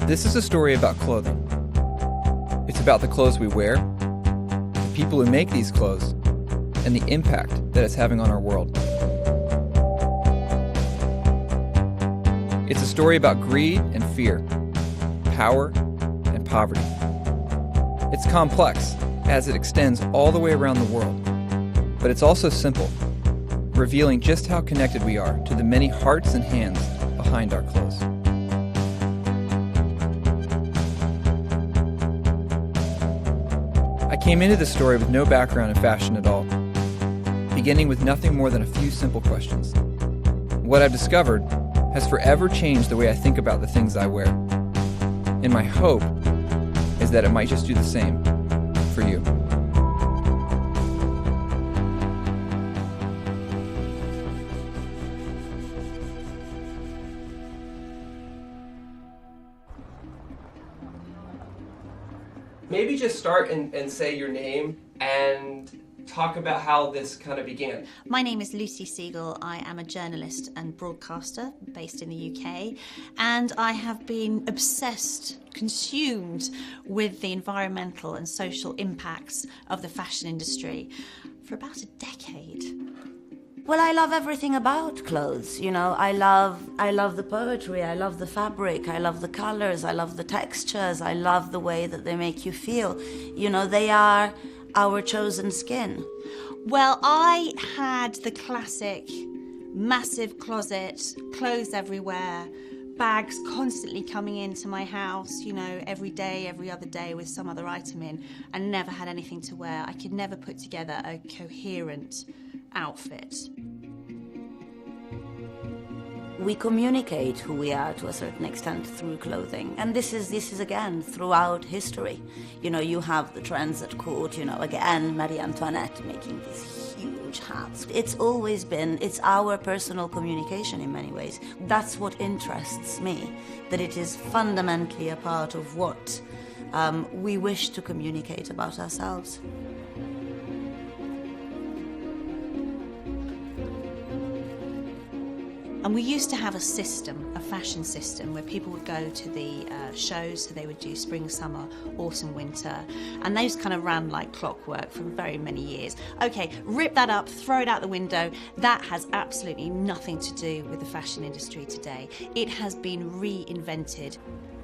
This is a story about clothing. It's about the clothes we wear, the people who make these clothes, and the impact that it's having on our world. It's a story about greed and fear, power and poverty. It's complex as it extends all the way around the world, but it's also simple, revealing just how connected we are to the many hearts and hands behind our clothes. I came into this story with no background in fashion at all, beginning with nothing more than a few simple questions. What I've discovered has forever changed the way I think about the things I wear, and my hope is that it might just do the same for you. Maybe just start and say your name and talk about how this kind of began. My name is Lucy Siegel. I am a journalist and broadcaster based in the UK, and I have been obsessed, consumed with the environmental and social impacts of the fashion industry for about a decade. Well, I love everything about clothes, you know. I love the poetry, I love the fabric, I love the colors, I love the textures, I love the way that they make you feel. You know, they are our chosen skin. Well, I had the classic massive closet, clothes everywhere, bags constantly coming into my house, you know, every day, every other day with some other item in, and never had anything to wear. I could never put together a coherent outfit. We communicate who we are to a certain extent through clothing, and this is again throughout history. You know, you have the trends at court. You know, again, Marie Antoinette making these huge hats. It's always been. It's our personal communication in many ways. That's what interests me. That it is fundamentally a part of what we wish to communicate about ourselves. And we used to have a system, a fashion system, where people would go to the shows, so they would do spring, summer, autumn, winter, and those kind of ran like clockwork for very many years. Okay, rip that up, throw it out the window. That has absolutely nothing to do with the fashion industry today. It has been reinvented.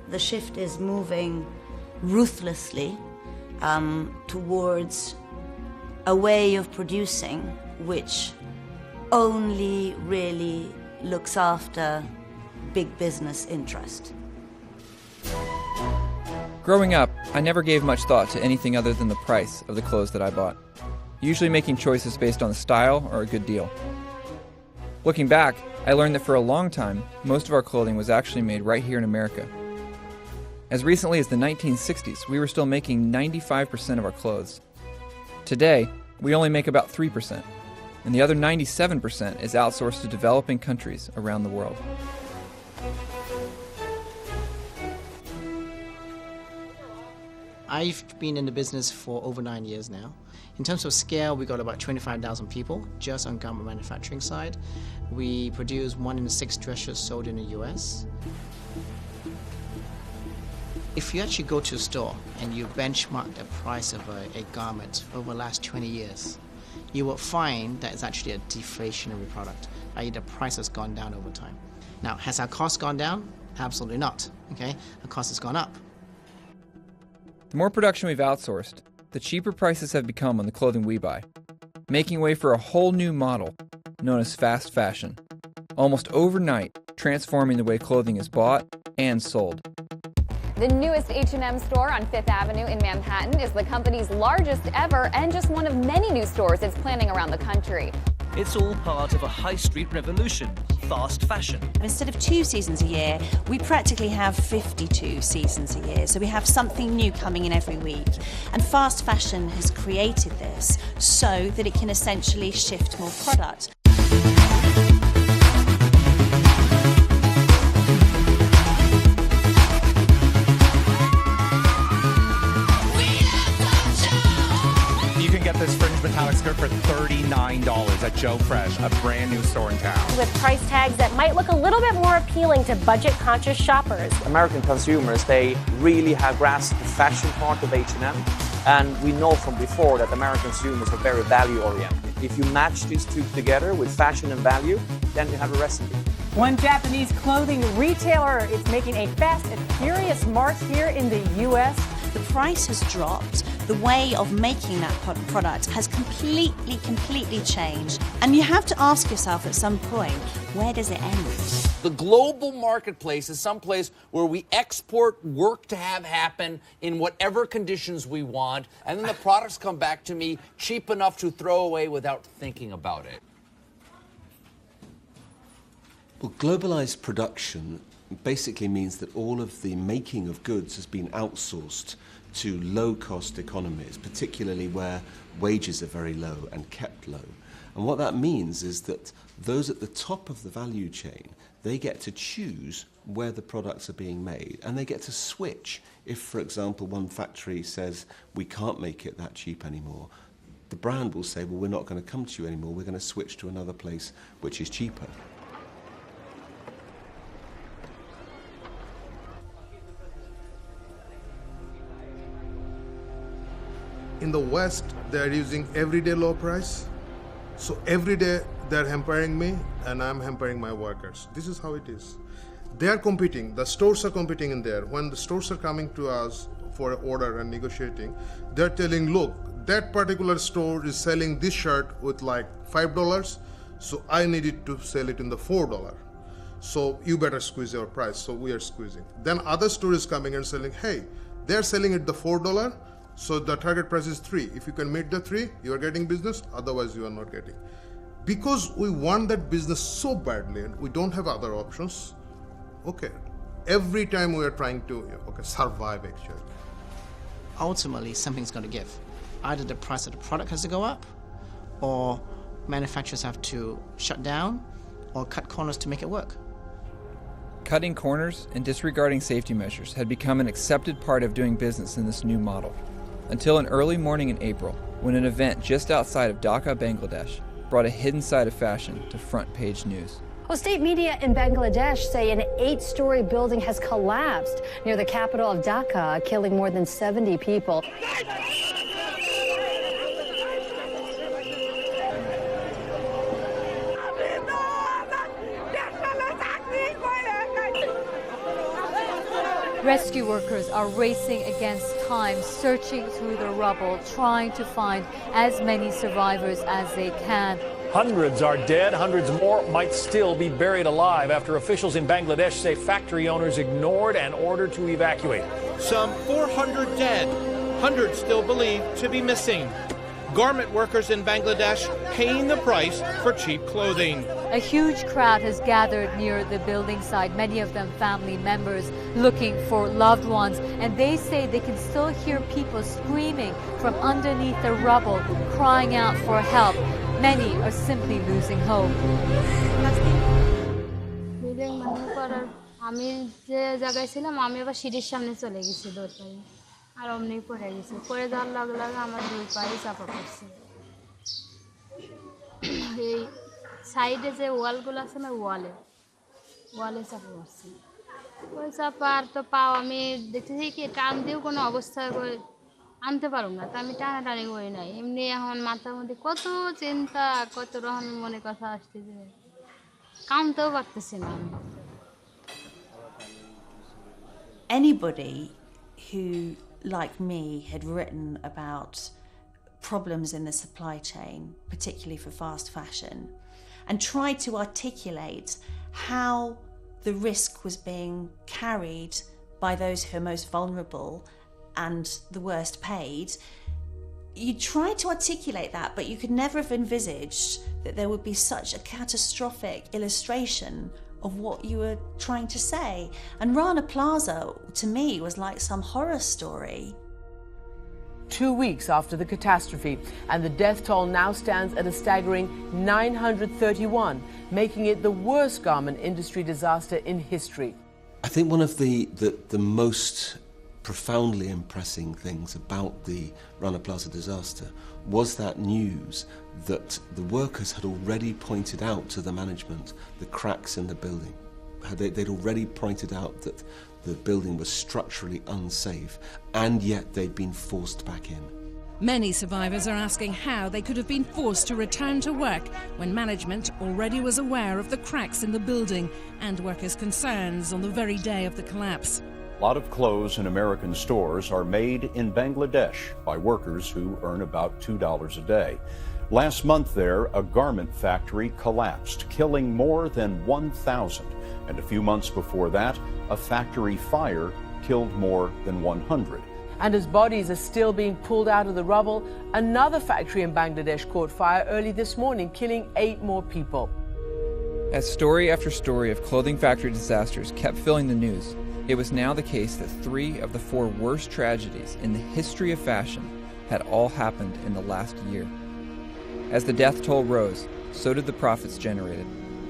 The shift is moving ruthlessly towards a way of producing which only really looks after big business interest. Growing up, I never gave much thought to anything other than the price of the clothes that I bought, usually making choices based on the style or a good deal. Looking back, I learned that for a long time, most of our clothing was actually made right here in America. As recently as the 1960s, we were still making 95% of our clothes. Today, we only make about 3%. And the other 97% is outsourced to developing countries around the world. I've been in the business for over 9 years now. In terms of scale, we got about 25,000 people just on garment manufacturing side. We produce 1 in 6 dress shirts sold in the US. If you actually go to a store and you benchmark the price of a garment over the last 20 years, you will find that it's actually a deflationary product, i.e. the price has gone down over time. Now, has our cost gone down? Absolutely not, okay? The cost has gone up. The more production we've outsourced, the cheaper prices have become on the clothing we buy, making way for a whole new model known as fast fashion, almost overnight transforming the way clothing is bought and sold. The newest H&M store on Fifth Avenue in Manhattan is the company's largest ever and just one of many new stores it's planning around the country. It's all part of a high street revolution, fast fashion. Instead of 2 seasons a year, we practically have 52 seasons a year. So we have something new coming in every week. And fast fashion has created this so that it can essentially shift more product. Get this fringe metallic skirt for $39 at Joe Fresh, a brand new store in town. With price tags that might look a little bit more appealing to budget-conscious shoppers. American consumers, they really have grasped the fashion part of H&M, and we know from before that American consumers are very value-oriented. If you match these two together with fashion and value, then you have a recipe. One Japanese clothing retailer is making a fast and furious march here in the U.S. The price has dropped. The way of making that product has completely changed. And you have to ask yourself at some point, where does it end? The global marketplace is someplace where we export work to have happen in whatever conditions we want, and then the products come back to me cheap enough to throw away without thinking about it. Well, globalized production basically means that all of the making of goods has been outsourced to low-cost economies, particularly where wages are very low and kept low. And what that means is that those at the top of the value chain, they get to choose where the products are being made, and they get to switch. If, for example, one factory says, we can't make it that cheap anymore, the brand will say, well, we're not going to come to you anymore, we're going to switch to another place which is cheaper. In the West, they're using everyday low price. So every day they're hampering me and I'm hampering my workers. This is how it is. They're competing, the stores are competing in there. When the stores are coming to us for an order and negotiating, they're telling, look, that particular store is selling this shirt with like $5, so I need it to sell it in the $4. So you better squeeze your price, so we are squeezing. Then other store is coming and selling, hey, they're selling it the $4, so the target price is 3. If you can meet the 3, you are getting business, otherwise you are not getting. Because we want that business so badly and we don't have other options, okay, every time we are trying to survive actually. Ultimately, something's going to give. Either the price of the product has to go up, or manufacturers have to shut down or cut corners to make it work. Cutting corners and disregarding safety measures had become an accepted part of doing business in this new model. Until an early morning in April, when an event just outside of Dhaka, Bangladesh, brought a hidden side of fashion to front-page news. Well, state media in Bangladesh say an 8-story building has collapsed near the capital of Dhaka, killing more than 70 people. Rescue workers are racing against time, searching through the rubble, trying to find as many survivors as they can. Hundreds are dead. Hundreds more might still be buried alive after officials in Bangladesh say factory owners ignored an order to evacuate. Some 400 dead, hundreds still believed to be missing. Garment workers in Bangladesh paying the price for cheap clothing. A huge crowd has gathered near the building site, many of them family members looking for loved ones, and they say they can still hear people screaming from underneath the rubble, crying out for help. Many are simply losing hope. আমি যে জায়গায় ছিলাম আমি আবার সিঁড়ির সামনে চলে গেছি দৌড়াই আর অমনি পড়ে গেছি পড়ে যাওয়ার লগে লগে আমার দুই পায়ে চাপা পড়ছে এই সাইডে যে ওয়ালগুলো আছে না ওয়ালে চাপা পড়ছে ওই চাপার তো পাও আমি দেখতেছি কি টান দিয়েও কোনো অবস্থা আনতে পারব না তা আমি টানাটানি করি নাই এমনি এখন মাথার মধ্যে কত চিন্তা কত রকম মনে কথা আসতেছে কামতেও পারতেছি না Anybody who like me, had written about problems in the supply chain, particularly for fast fashion, and tried to articulate how the risk was being carried by those who are most vulnerable and the worst paid. You tried to articulate that, but you could never have envisaged that there would be such a catastrophic illustration of what you were trying to say. And Rana Plaza, to me, was like some horror story. 2 weeks after the catastrophe, and the death toll now stands at a staggering 931, making it the worst garment industry disaster in history. I think one of the most profoundly impressing things about the Rana Plaza disaster was that news that the workers had already pointed out to the management the cracks in the building. They'd already pointed out that the building was structurally unsafe, and yet they'd been forced back in. Many survivors are asking how they could have been forced to return to work when management already was aware of the cracks in the building and workers' concerns on the very day of the collapse. A lot of clothes in American stores are made in Bangladesh by workers who earn about $2 a day. Last month there, a garment factory collapsed, killing more than 1,000. And a few months before that, a factory fire killed more than 100. And as bodies are still being pulled out of the rubble, another factory in Bangladesh caught fire early this morning, killing 8 more people. As story after story of clothing factory disasters kept filling the news, it was now the case that 3 of the 4 worst tragedies in the history of fashion had all happened in the last year. As the death toll rose, so did the profits generated.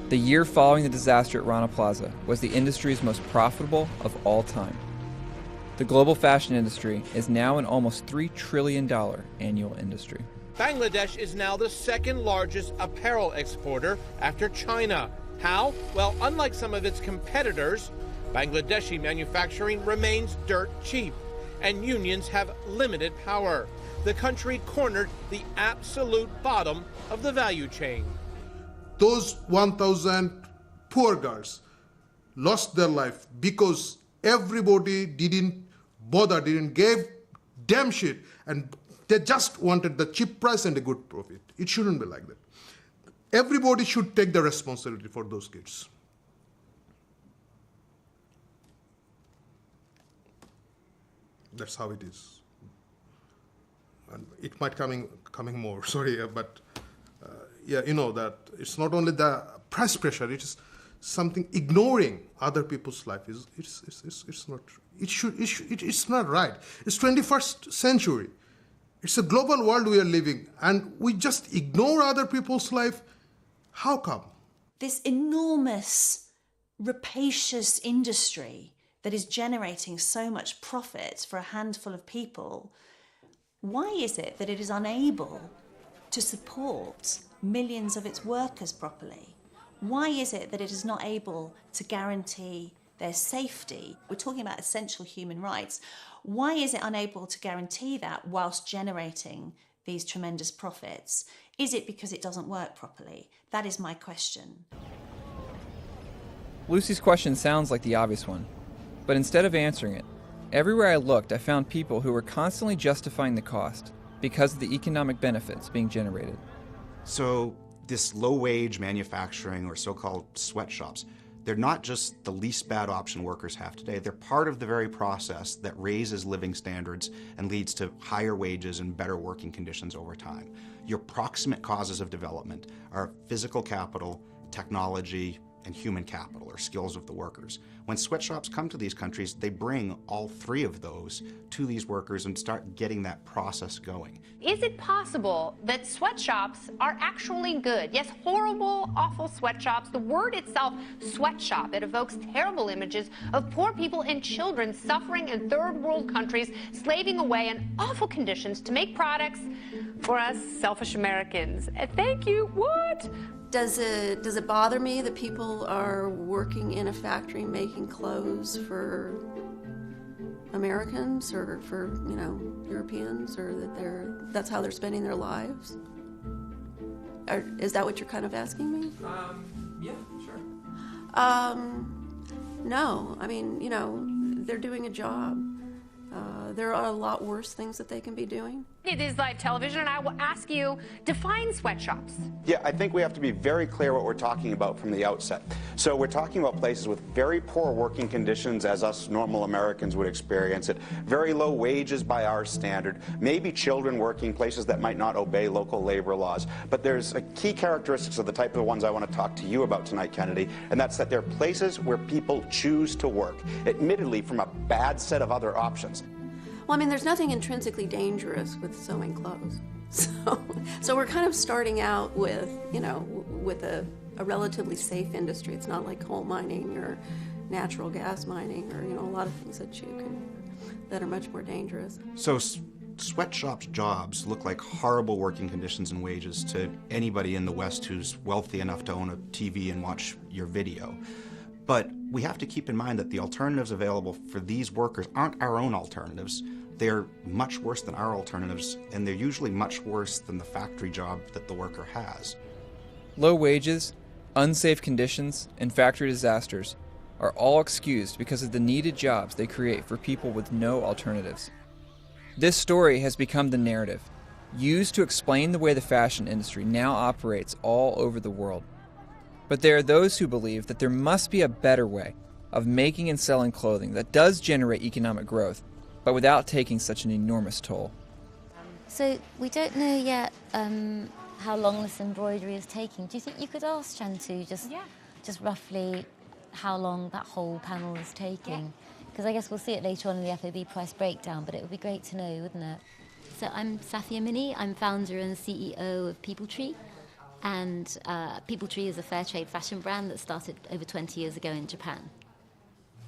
The year following the disaster at Rana Plaza was the industry's most profitable of all time. The global fashion industry is now an almost $3 trillion annual industry. Bangladesh is now the second largest apparel exporter after China. How? Well, unlike some of its competitors, Bangladeshi manufacturing remains dirt cheap, and unions have limited power. The country cornered the absolute bottom of the value chain. Those 1,000 poor girls lost their life because everybody didn't give damn shit, and they just wanted the cheap price and a good profit. It shouldn't be like that. Everybody should take the responsibility for those kids. That's how it is. And it might coming more, sorry, but yeah, you know that it's not only the price pressure, it is something ignoring other people's life. It's not. It's not right. It's 21st century. It's a global world we are living, and we just ignore other people's life. How come? This enormous, rapacious industry that is generating so much profit for a handful of people, why is it that it is unable to support millions of its workers properly? Why is it that it is not able to guarantee their safety? We're talking about essential human rights. Why is it unable to guarantee that whilst generating these tremendous profits? Is it because it doesn't work properly? That is my question. Lucy's question sounds like the obvious one, but instead of answering it, everywhere I looked, I found people who were constantly justifying the cost because of the economic benefits being generated. So this low-wage manufacturing, or so-called sweatshops, they're not just the least bad option workers have today. They're part of the very process that raises living standards and leads to higher wages and better working conditions over time. Your proximate causes of development are physical capital, technology, and human capital, or skills of the workers. When sweatshops come to these countries, they bring all 3 of those to these workers and start getting that process going. Is it possible that sweatshops are actually good? Yes, horrible, awful sweatshops. The word itself, sweatshop, it evokes terrible images of poor people and children suffering in third world countries, slaving away in awful conditions to make products for us selfish Americans. Thank you. What? Does it bother me that people are working in a factory making clothes for Americans or for, Europeans, or that that's how they're spending their lives? Is that what you're kind of asking me? Yeah, sure. No, I mean, they're doing a job. There are a lot worse things that they can be doing. It is live television, and I will ask you, define sweatshops. Yeah, I think we have to be very clear what we're talking about from the outset. So we're talking about places with very poor working conditions, as us normal Americans would experience it, very low wages by our standard, maybe children working, places that might not obey local labor laws. But there's a key characteristics of the type of ones I want to talk to you about tonight, Kennedy, and that's that they're places where people choose to work, admittedly from a bad set of other options. Well, I mean, there's nothing intrinsically dangerous with sewing clothes. So we're kind of starting out with, you know, with a relatively safe industry. It's not like coal mining or natural gas mining or, you know, a lot of things that are much more dangerous. So sweatshops jobs look like horrible working conditions and wages to anybody in the West who's wealthy enough to own a TV and watch your video. But we have to keep in mind that the alternatives available for these workers aren't our own alternatives. They're much worse than our alternatives, and they're usually much worse than the factory job that the worker has. Low wages, unsafe conditions, and factory disasters are all excused because of the needed jobs they create for people with no alternatives. This story has become the narrative, used to explain the way the fashion industry now operates all over the world. But there are those who believe that there must be a better way of making and selling clothing that does generate economic growth, but without taking such an enormous toll. So we don't know yet how long this embroidery is taking. Do you think you could ask Chantu just roughly how long that whole panel is taking? Because I guess we'll see it later on in the FOB price breakdown, but it would be great to know, wouldn't it? So I'm Safia Mini. I'm founder and CEO of People Tree. And People Tree is a fair trade fashion brand that started over 20 years ago in Japan.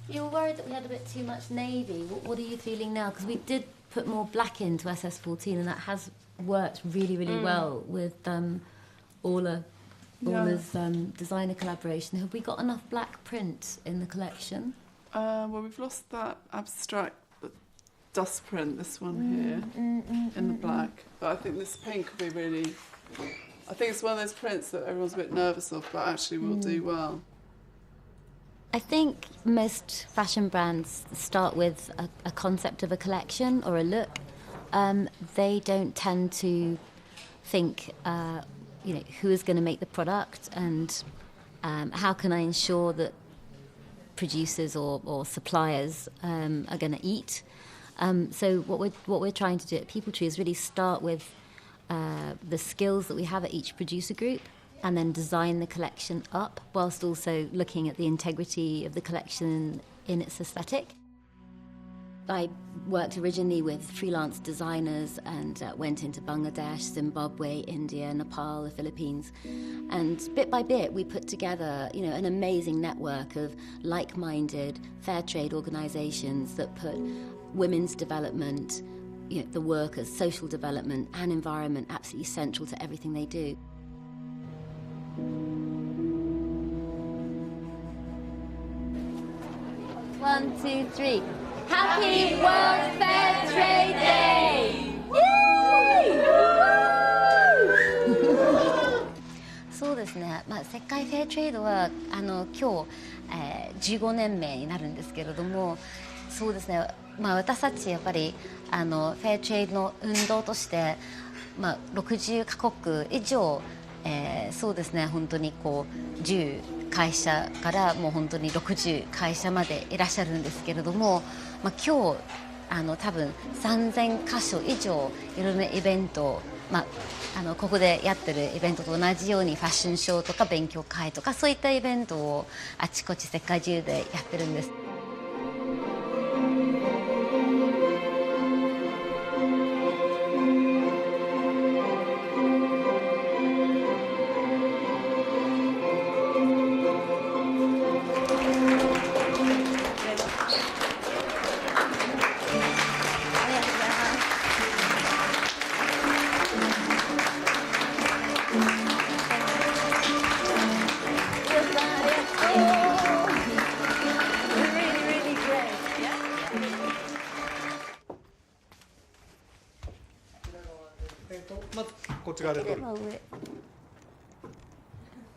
You were worried that we had a bit too much navy. What are you feeling now? Because we did put more black into SS14, and that has worked really, really well with Orla's designer collaboration. Have we got enough black print in the collection? Well, we've lost that abstract dust print, this one here, in the black. But I think this pink will be really... I think it's one of those prints that everyone's a bit nervous of, but actually will do well. I think most fashion brands start with a concept of a collection or a look. They don't tend to think, who is going to make the product and how can I ensure that producers or suppliers are going to eat. So what we're trying to do at People Tree is really start with the skills that we have at each producer group and then design the collection up whilst also looking at the integrity of the collection in its aesthetic. I worked originally with freelance designers and went into Bangladesh, Zimbabwe, India, Nepal, the Philippines. And bit by bit, we put together, an amazing network of like-minded fair trade organisations that put women's development, the workers' social development and environment absolutely central to everything they do. One, two, three. Happy World Fair Trade Day! Yay! そうですね。世界フェアトレードは今日、15年目になるんですけれども、そうですね。私たちやっぱりフェアトレードの運動として、60カ国以上、そうですね。本当に10会社からもう本当に60会社までいらっしゃるんですけれども、今日多分3000箇所以上いろんなイベント、ここでやってるイベントと同じようにファッションショーとか勉強会とかそういったイベントをあちこち世界中でやってるんです。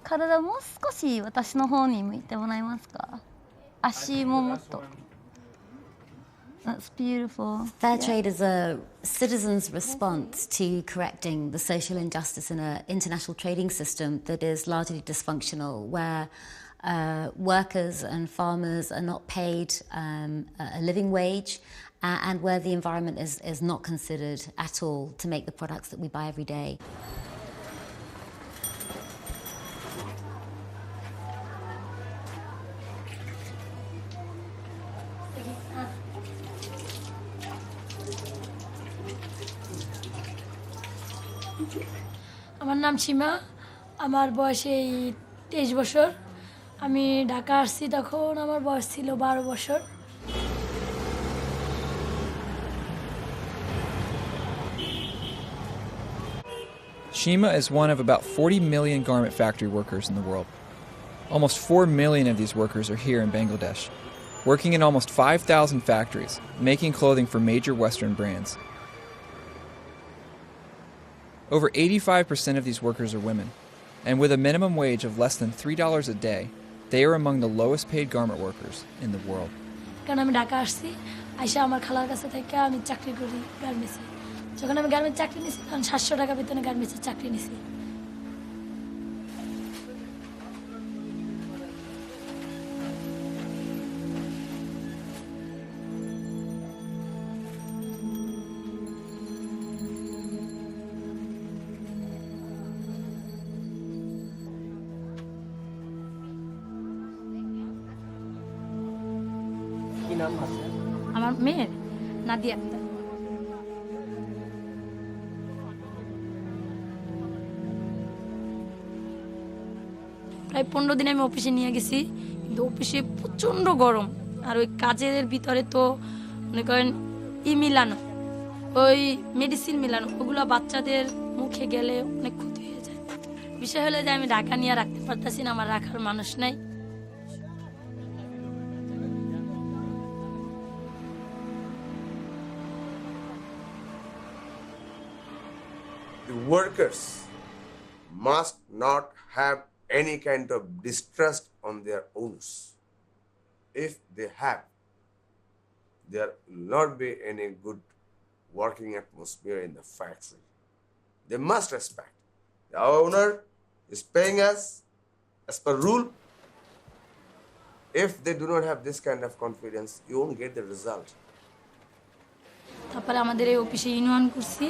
体もう少し私の方に向いてもらえますか？足ももっと。That's beautiful. Fair trade is a citizen's response to correcting the social injustice in an international trading system that is largely dysfunctional, where workers and farmers are not paid a living wage, and where the environment is not considered at all to make the products that we buy every day. আমার নাম সীমা, আমার বয়স এই 23 বছর। আমি ঢাকা আসছি তখন আমার বয়স ছিল 12 বছর। Shima is one of about 40 million garment factory workers in the world. Almost 4 million of these workers are here in Bangladesh, working in almost 5,000 factories, making clothing for major Western brands. Over 85% of these workers are women, and with a minimum wage of less than $3 a day, they are among the lowest paid garment workers in the world. কারণ আমি ঢাকা আসছি, আইসা আমার খালার কাছে থেকে আমি চাকরি করি গার্মেন্টসে। যখন আমি গার্মেন্টস চাকরি নিয়েছি তখন 700 টাকা বেতনে গার্মেন্টসের চাকরি নিয়েছি। আমার মেয়ের নাদিয়া আক্তার। প্রায় 15 দিন আমি অফিসে নিয়ে গেছি, কিন্তু অফিসে প্রচণ্ড গরম, আর ওই কাজের ভিতরে তো মনে করেন মিলানো, ওই মেডিসিন মিলানো, ওগুলো বাচ্চাদের মুখে গেলে অনেক ক্ষতি হয়ে যায়। বিষয় হলো যে আমি ঢাকা নিয়ে রাখতে পারতেছি না, আমার রাখার মানুষ নাই। The workers must not have any kind of distrust on their owns. If they have, there will not be any good working atmosphere in the factory. They must respect. The owner is paying us as per rule. If they do not have this kind of confidence, you won't get the result. তারপরে আমাদের এই অফিসে union করছি,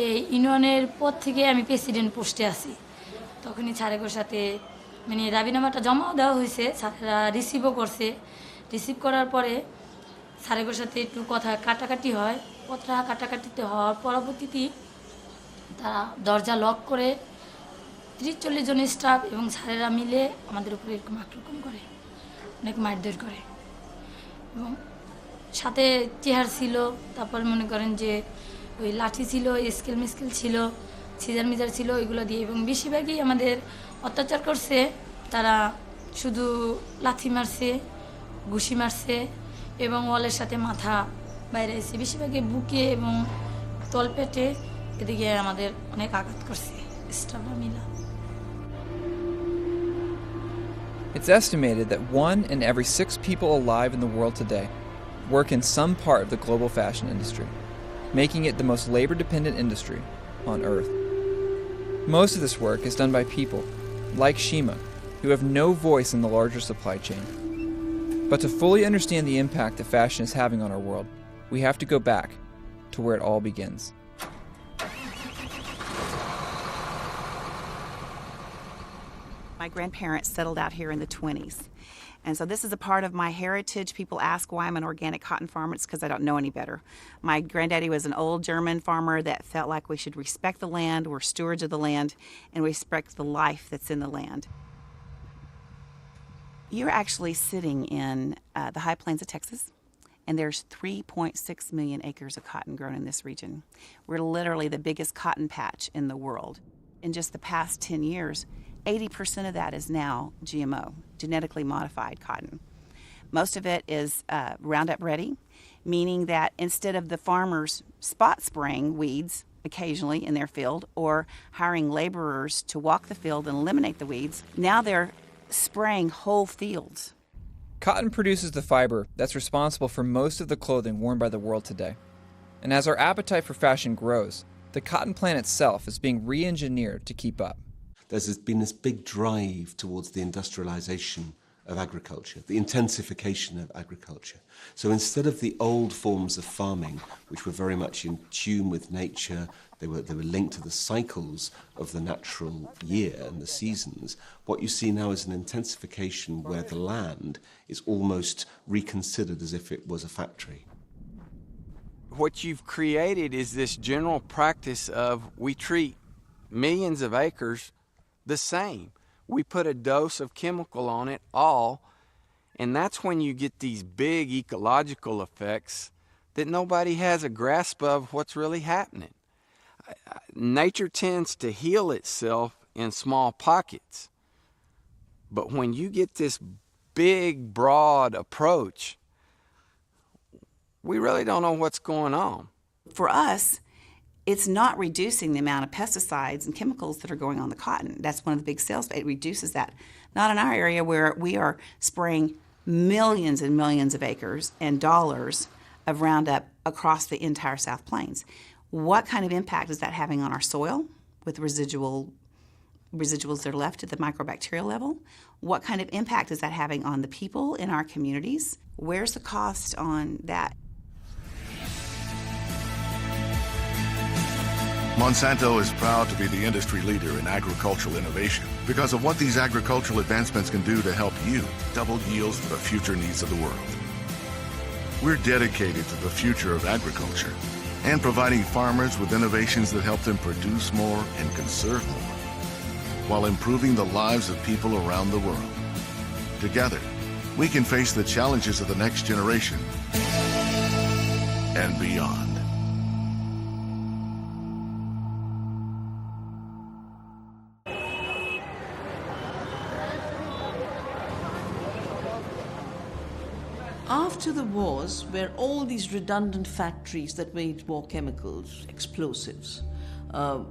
এই ইউনিয়নের পর থেকে আমি প্রেসিডেন্ট পোস্টে আছি। তখনই স্যারের সাথে মানে রাবিনামাটা জমাও দেওয়া হয়েছে, স্যারেরা রিসিভও করছে। রিসিভ করার পরে স্যারের সাথে একটু কথা কাটাকাটি হয়, কথা কাটাকাটিতে হওয়ার পরবর্তীতে তারা দরজা লক করে 30-40 জন স্টাফ এবং স্যারেরা মিলে আমাদের উপরে এরকম আক্রমণ করে, অনেক মারধর করে। এবং সাথে চেয়ার ছিল, তারপর মনে করেন যে ওই লাঠি ছিল, স্কেল মিস্কেল ছিল, সিজার মিজার ছিল, ওইগুলো দিয়ে। এবং বেশিরভাগই আমাদের অত্যাচার করছে, তারা শুধু লাথি মারছে, ঘুষি মারছে এবং ওয়ালের সাথে মাথা বাইরে এসে বেশিরভাগই বুকে এবং তলপেটে এদিকে আমাদের অনেক আঘাত করছে স্টাফরা মিলা। It's estimated that 1 in every 6 people alive in the world today work in some part of the global fashion industry, making it the most labor-dependent industry on Earth. Most of this work is done by people, like Shima, who have no voice in the larger supply chain. But to fully understand the impact that fashion is having on our world, we have to go back to where it all begins. My grandparents settled out here in the 20s. And so this is a part of my heritage. People ask why I'm an organic cotton farmer. It's because I don't know any better. My granddaddy was an old German farmer that felt like we should respect the land, we're stewards of the land, and respect the life that's in the land. You're actually sitting in the high plains of Texas, and there's 3.6 million acres of cotton grown in this region. We're literally the biggest cotton patch in the world. In just the past 10 years, 80% of that is now GMO, genetically modified cotton. Most of it is Roundup ready, meaning that instead of the farmers spot spraying weeds occasionally in their field or hiring laborers to walk the field and eliminate the weeds, now they're spraying whole fields. Cotton produces the fiber that's responsible for most of the clothing worn by the world today. And as our appetite for fashion grows, the cotton plant itself is being re-engineered to keep up. There's been this big drive towards the industrialization of agriculture, the intensification of agriculture. So instead of the old forms of farming, which were very much in tune with nature, they were linked to the cycles of the natural year and the seasons, what you see now is an intensification where the land is almost reconsidered as if it was a factory. What you've created is this general practice of we treat millions of acres the same. We put a dose of chemical on it all, and that's when you get these big ecological effects that nobody has a grasp of what's really happening. Nature tends to heal itself in small pockets, but when you get this big, broad approach, we really don't know what's going on. For us, it's not reducing the amount of pesticides and chemicals that are going on the cotton. That's one of the big sales. It reduces that. Not in our area where we are spraying millions and millions of acres and dollars of Roundup across the entire South Plains. What kind of impact is that having on our soil with residuals that are left at the microbacterial level? What kind of impact is that having on the people in our communities? Where's the cost on that? Monsanto is proud to be the industry leader in agricultural innovation because of what these agricultural advancements can do to help you double yields for the future needs of the world. We're dedicated to the future of agriculture and providing farmers with innovations that help them produce more and conserve more while improving the lives of people around the world. Together, we can face the challenges of the next generation and beyond. After the wars, where all these redundant factories that made more chemicals, explosives, were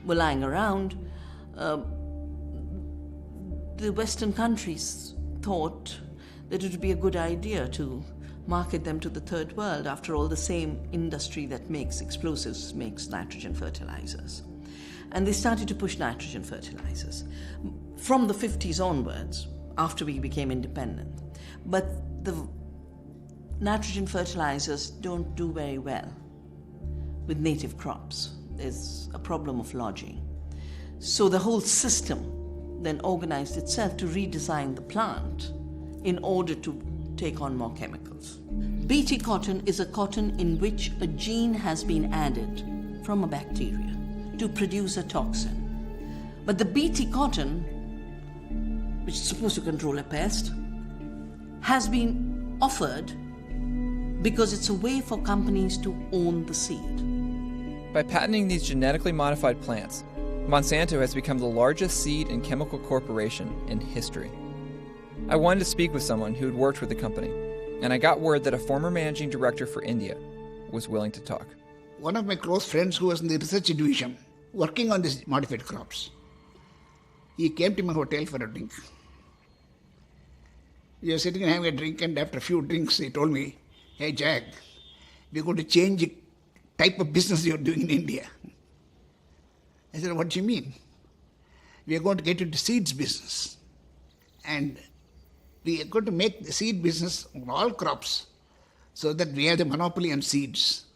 lying around, the Western countries thought that it would be a good idea to market them to the third world. After all, the same industry that makes explosives makes nitrogen fertilizers. And they started to push nitrogen fertilizers from the 50s onwards, after we became independent. But the nitrogen fertilizers don't do very well with native crops. There's a problem of lodging. So the whole system then organized itself to redesign the plant in order to take on more chemicals. Bt cotton is a cotton in which a gene has been added from a bacteria to produce a toxin. But the Bt cotton, which is supposed to control a pest, has been offered because it's a way for companies to own the seed. By patenting these genetically modified plants, Monsanto has become the largest seed and chemical corporation in history. I wanted to speak with someone who had worked with the company, and I got word that a former managing director for India was willing to talk. One of my close friends who was in the research division working on these modified crops, he came to my hotel for a drink. We were sitting and having a drink, and after a few drinks he told me, "Hey Jack, we're going to change the type of business you're doing in India." I said, "What do you mean?" "We are going to get into seeds business. And we are going to make the seed business on all crops so that we have the monopoly on seeds.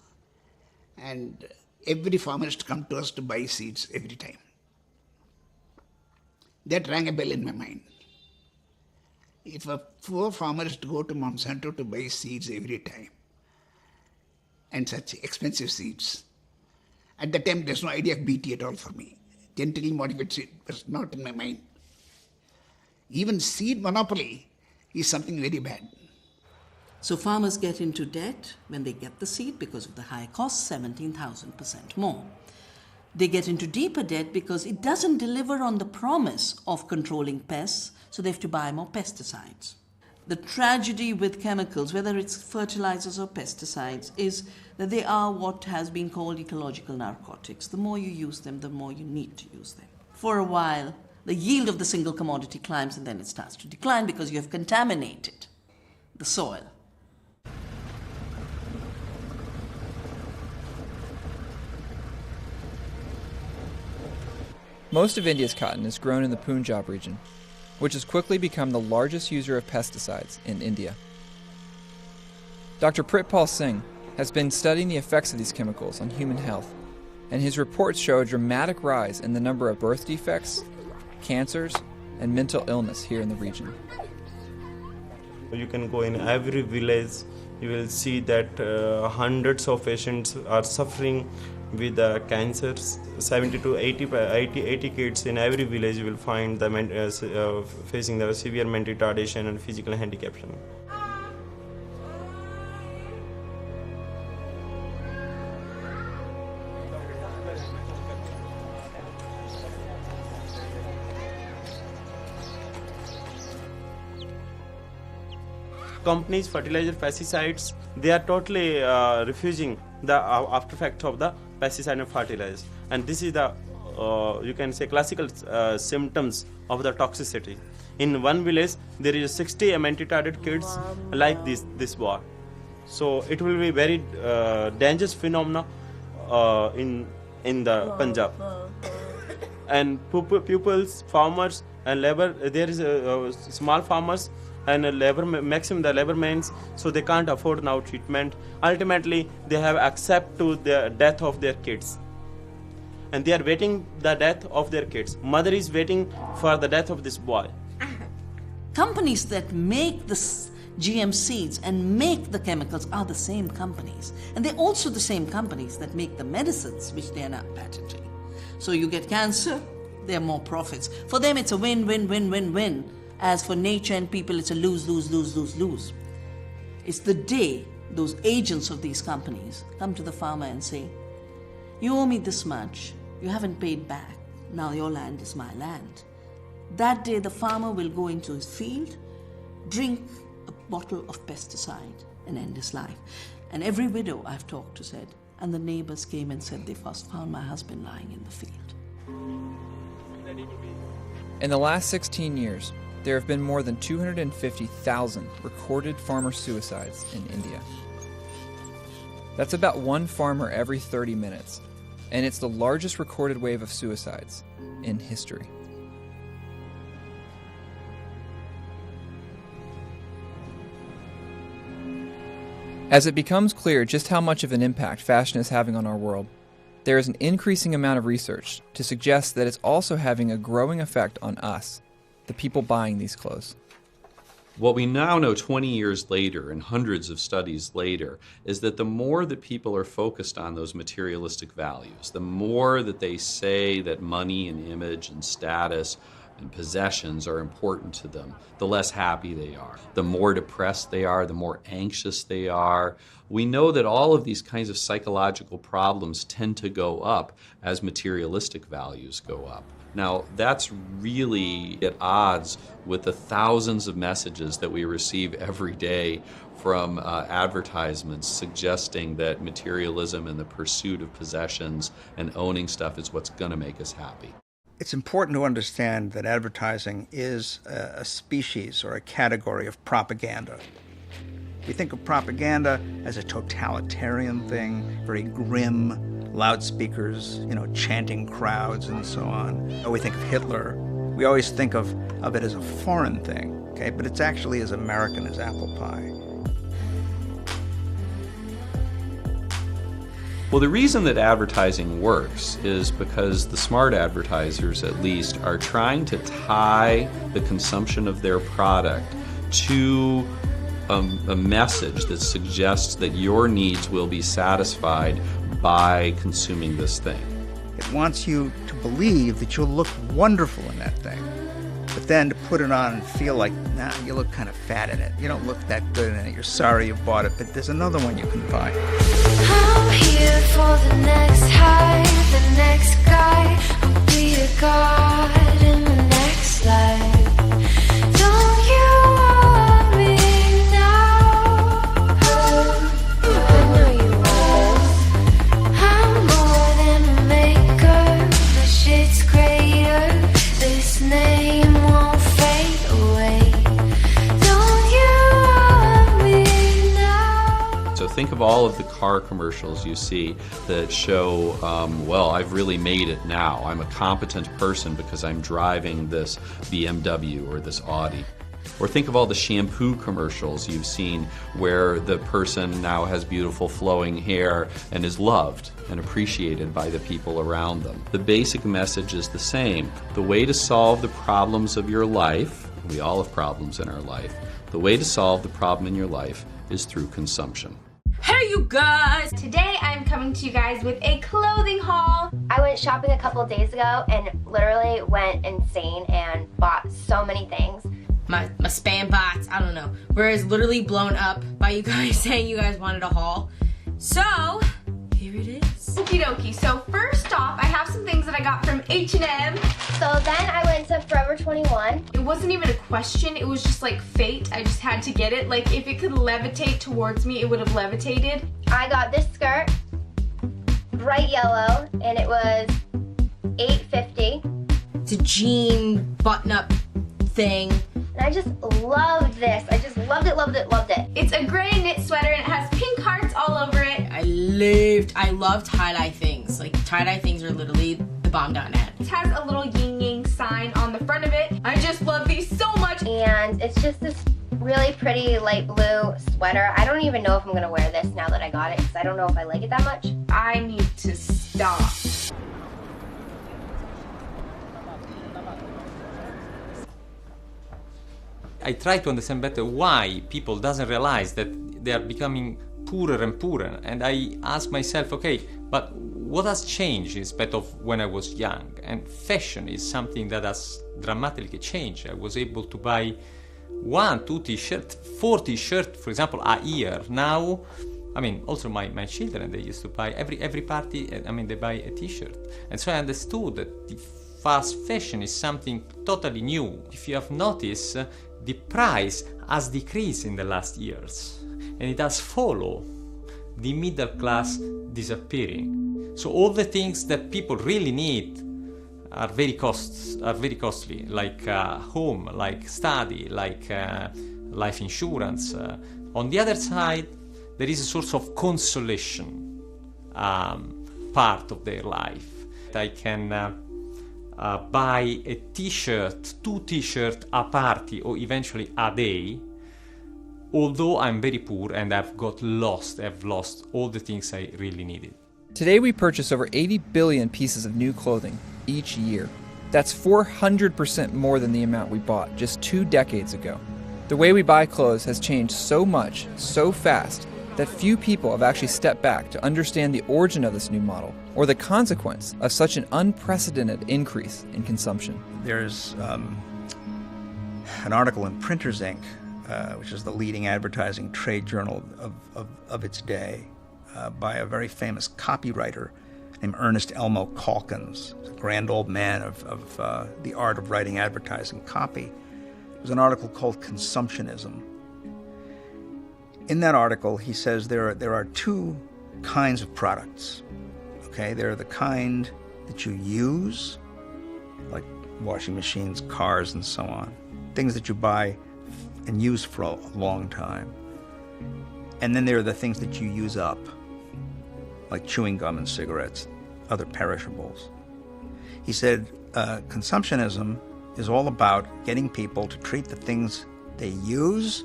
And every farmer has to come to us to buy seeds every time." That rang a bell in my mind. If a poor farmer is to go to Monsanto to buy seeds every time, and such expensive seeds, at that time there's no idea of Bt at all for me. Genetically modified seed was not in my mind. Even seed monopoly is something very bad. So farmers get into debt when they get the seed because of the high cost, 17,000% more. They get into deeper debt because it doesn't deliver on the promise of controlling pests, so they have to buy more pesticides. The tragedy with chemicals, whether it's fertilizers or pesticides, is that they are what has been called ecological narcotics. The more you use them, the more you need to use them. For a while, the yield of the single commodity climbs and then it starts to decline because you have contaminated the soil. Most of India's cotton is grown in the Punjab region, which has quickly become the largest user of pesticides in India. Dr. Pritpal Singh has been studying the effects of these chemicals on human health, and his reports show a dramatic rise in the number of birth defects, cancers, and mental illness here in the region. You can go in every village, you will see that hundreds of patients are suffering with cancers. 70 to 80 kids in every village you will find them facing the severe mental retardation and physical handicap. Companies, fertilizer, pesticides, they are totally refusing the after effects of the pesticide and fertilizers. And this is the, you can say, classical symptoms of the toxicity. In one village, there is 60 mentally-retarded kids like this boy. So it will be very dangerous phenomena in the Punjab. And pupils, farmers, and labor, there is small farmers and maximum the labor means, so they can't afford now treatment. Ultimately, they have accept to the death of their kids, and they are waiting the death of their kids. Mother is waiting for the death of this boy. Companies that make the GM seeds and make the chemicals are the same companies, and they're also the same companies that make the medicines which they are not patenting. So you get cancer, there are more profits. For them, it's a win, win, win, win, win. As for nature and people, it's a lose, lose, lose, lose, lose. It's the day those agents of these companies come to the farmer and say, you owe me this much, you haven't paid back, now your land is my land. That day the farmer will go into his field, drink a bottle of pesticide and end his life. And every widow I've talked to said, and the neighbors came and said they first found my husband lying in the field. In the last 16 years, there have been more than 250,000 recorded farmer suicides in India. That's about one farmer every 30 minutes, and it's the largest recorded wave of suicides in history. As it becomes clear just how much of an impact fashion is having on our world, there is an increasing amount of research to suggest that it's also having a growing effect on us, the people buying these clothes. What we now know 20 years later and hundreds of studies later is that the more that people are focused on those materialistic values, the more that they say that money and image and status and possessions are important to them, the less happy they are. The more depressed they are, the more anxious they are. We know that all of these kinds of psychological problems tend to go up as materialistic values go up. Now, that's really at odds with the thousands of messages that we receive every day from advertisements suggesting that materialism and the pursuit of possessions and owning stuff is what's going to make us happy. It's important to understand that advertising is a species or a category of propaganda. We think of propaganda as a totalitarian thing, very grim, loudspeakers, chanting crowds and so on. We think of Hitler. We always think of it as a foreign thing, okay? But it's actually as American as apple pie. Well, the reason that advertising works is because the smart advertisers, at least, are trying to tie the consumption of their product to a message that suggests that your needs will be satisfied by consuming this thing. It wants you to believe that you'll look wonderful in that thing, but then to put it on and feel like, nah, you look kind of fat in it. You don't look that good in it. You're sorry you bought it, but there's another one you can buy. I'm here for the next high, the next guy. I'll be a god in the next life. Don't you want me now? I know you want this. I'm more than a maker, the shit's greater. This name won't fade away. Don't you want Think of all of the car commercials you see that show, well, I've really made it now. I'm a competent person because I'm driving this BMW or this Audi. Or think of all the shampoo commercials you've seen where the person now has beautiful flowing hair and is loved and appreciated by the people around them. The basic message is the same. The way to solve the problems of your life, we all have problems in our life, the way to solve the problem in your life is through consumption. Hey you guys! Today I'm coming to you guys with a clothing haul. I went shopping a couple of days ago and literally went insane and bought so many things. My spam box, I don't know, whereas literally blown up by you guys saying you guys wanted a haul. So, here it is. Okie dokie, so first off, I have some things that I got from H&M. So then I went to Forever 21. It wasn't even a question, it was just like fate. I just had to get it. Like if it could levitate towards me, it would have levitated. I got this skirt, bright yellow, and it was $8.50. It's a jean button-up thing. And I just loved this. I just loved it, loved it, loved it. It's a gray knit sweater and it has pink hearts all over it. I love tie-dye things. Like tie-dye things are literally the bomb.net. It has a little yin yang sign on the front of it. I just love these so much. And it's just this really pretty light blue sweater. I don't even know if I'm gonna wear this now that I got it because I don't know if I like it that much. I need to stop. I try to understand better why people doesn't realize that they are becoming poorer and poorer, and I ask myself, okay, but what has changed instead of when I was young? And fashion is something that has dramatically changed. I was able to buy 1, 2 t-shirts, 4 t-shirts, for example, a year. Now, I mean, also my children, they used to buy every party, I mean, they buy a t-shirt. And so I understood that the fast fashion is something totally new. If you have noticed, the price has decreased in the last years, and it has followed the middle class disappearing. So all the things that people really need are very costly, like home, like study, like life insurance. On the other side, there is a sort of consolation part of their life. I can buy a t-shirt, 2 t-shirts a party or eventually a day, although I'm very poor and I've lost all the things I really needed. Today we purchase over 80 billion pieces of new clothing each year. That's 400% more than the amount we bought just 2 decades ago. The way we buy clothes has changed so much, so fast, that few people have actually stepped back to understand the origin of this new model or the consequence of such an unprecedented increase in consumption. There's an article in Printers Inc., which is the leading advertising trade journal of its day, by a very famous copywriter named Ernest Elmo Calkins, a grand old man of the art of writing advertising copy. It was an article called Consumptionism. In that article, he says there are 2 kinds of products. Okay, there are the kind that you use, like washing machines, cars, and so on. Things that you buy and use for a long time. And then there are the things that you use up, like chewing gum and cigarettes, other perishables. He said consumptionism is all about getting people to treat the things they use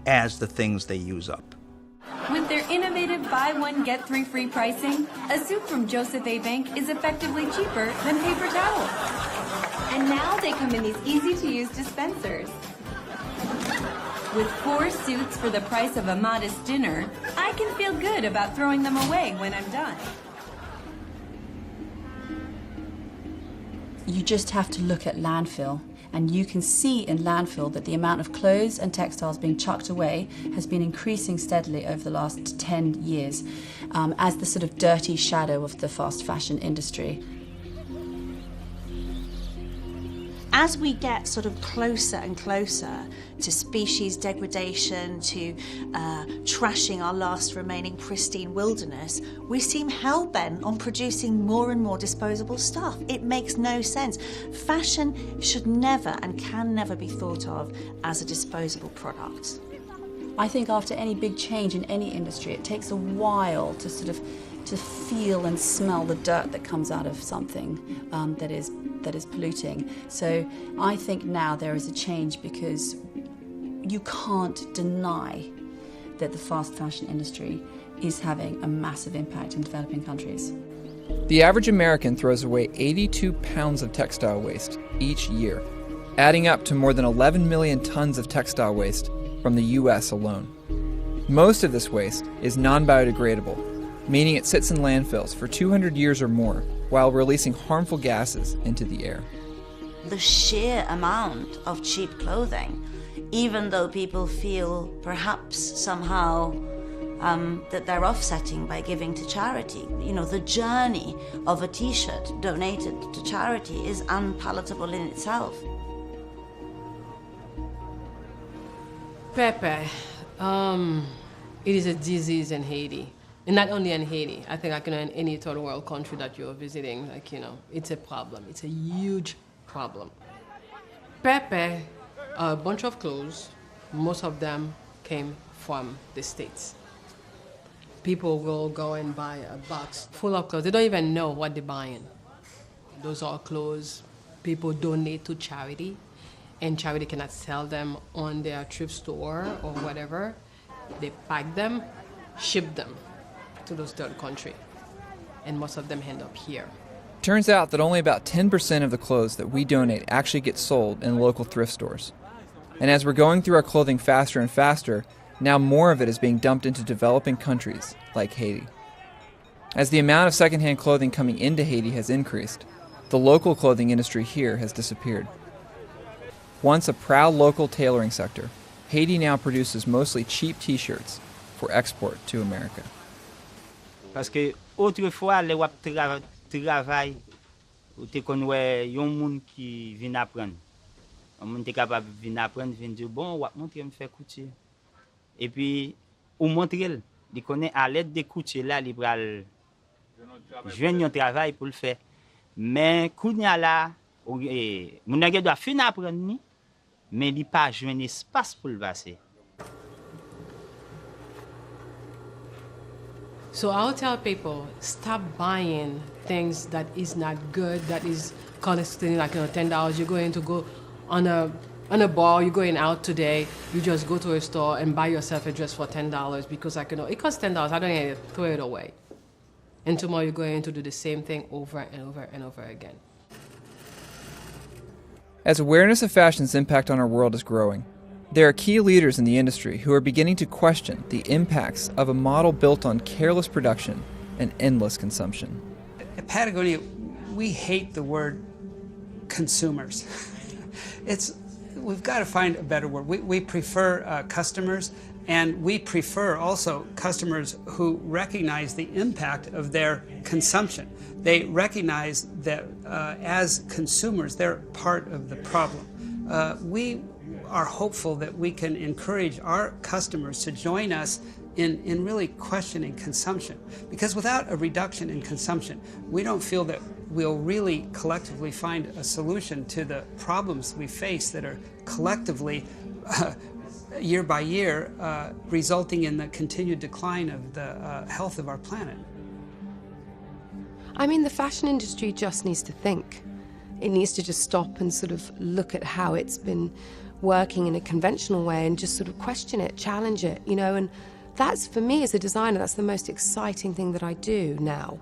as the things they use up. With their innovative buy one, get 3 free pricing, a soup from Joseph A. Bank is effectively cheaper than paper towels. And now they come in these easy-to-use dispensers. With 4 suits for the price of a modest dinner, I can feel good about throwing them away when I'm done. You just have to look at landfill, and you can see in landfill that the amount of clothes and textiles being chucked away has been increasing steadily over the last 10 years as the sort of dirty shadow of the fast fashion industry. As we get sort of closer and closer to species degradation, to trashing our last remaining pristine wilderness, we seem hell-bent on producing more and more disposable stuff. It makes no sense. Fashion should never and can never be thought of as a disposable product. I think after any big change in any industry, it takes a while to sort of to feel and smell the dirt that comes out of something that is polluting. So I think now there is a change because you can't deny that the fast fashion industry is having a massive impact in developing countries. The average American throws away 82 pounds of textile waste each year, adding up to more than 11 million tons of textile waste from the U.S. alone. Most of this waste is non-biodegradable, meaning it sits in landfills for 200 years or more while releasing harmful gases into the air. The sheer amount of cheap clothing, even though people feel perhaps somehow that they're offsetting by giving to charity. You know, the journey of a t-shirt donated to charity is unpalatable in itself. Pepe, it is a disease in Haiti. And not only in Haiti, I think in any third world country that you're visiting, it's a problem. It's a huge problem. Pepe, a bunch of clothes, most of them came from the States. People will go and buy a box full of clothes. They don't even know what they're buying. Those are clothes people donate to charity, and charity cannot sell them on their thrift store or whatever. They pack them, ship them to those third countries, and most of them end up here. Turns out that only about 10% of the clothes that we donate actually get sold in local thrift stores. And as we're going through our clothing faster and faster, now more of it is being dumped into developing countries like Haiti. As the amount of secondhand clothing coming into Haiti has increased, the local clothing industry here has disappeared. Once a proud local tailoring sector, Haiti now produces mostly cheap t-shirts for export to America. Parce que autrefois, les wap travail, ou te konwe yon moun ki vin apprendre. Un moun te capable vin apprendre, vin dire bon, wap montre me faire couture. Et puis ou montre elle, il connaît à l'aide de couture là, il pral joindre un travail pour le faire. Mais kounya là, moun nèg doit fin apprendre ni, mais il pas joindre espace pour le passer. So I'll tell people, stop buying things that is not good, that is costing like $10. You're going to go on a bar, you're going out today, you just go to a store and buy yourself a dress for $10 because it costs $10, I don't need to throw it away. And tomorrow you're going to do the same thing over and over and over again. As awareness of fashion's impact on our world is growing, there are key leaders in the industry who are beginning to question the impacts of a model built on careless production and endless consumption. At Patagonia, we hate the word consumers. We've got to find a better word. We prefer customers, and we prefer also customers who recognize the impact of their consumption. They recognize that as consumers, they're part of the problem. We are hopeful that we can encourage our customers to join us in really questioning consumption. Because without a reduction in consumption, we don't feel that we'll really collectively find a solution to the problems we face that are collectively, year by year, resulting in the continued decline of the health of our planet. I mean, the fashion industry just needs to think. It needs to just stop and sort of look at how it's been working in a conventional way and just sort of question it, challenge it, and that's, for me as a designer, that's the most exciting thing that I do now.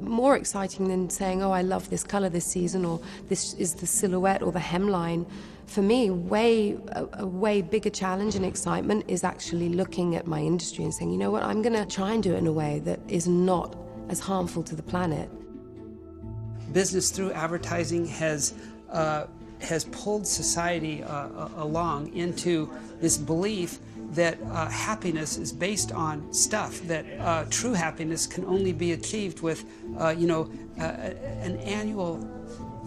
More exciting than saying, oh, I love this color this season, or this is the silhouette or the hemline. For me, a way bigger challenge and excitement is actually looking at my industry and saying, you know what, I'm gonna try and do it in a way that is not as harmful to the planet. Business through advertising has pulled society along into this belief that happiness is based on stuff, that true happiness can only be achieved with, an annual,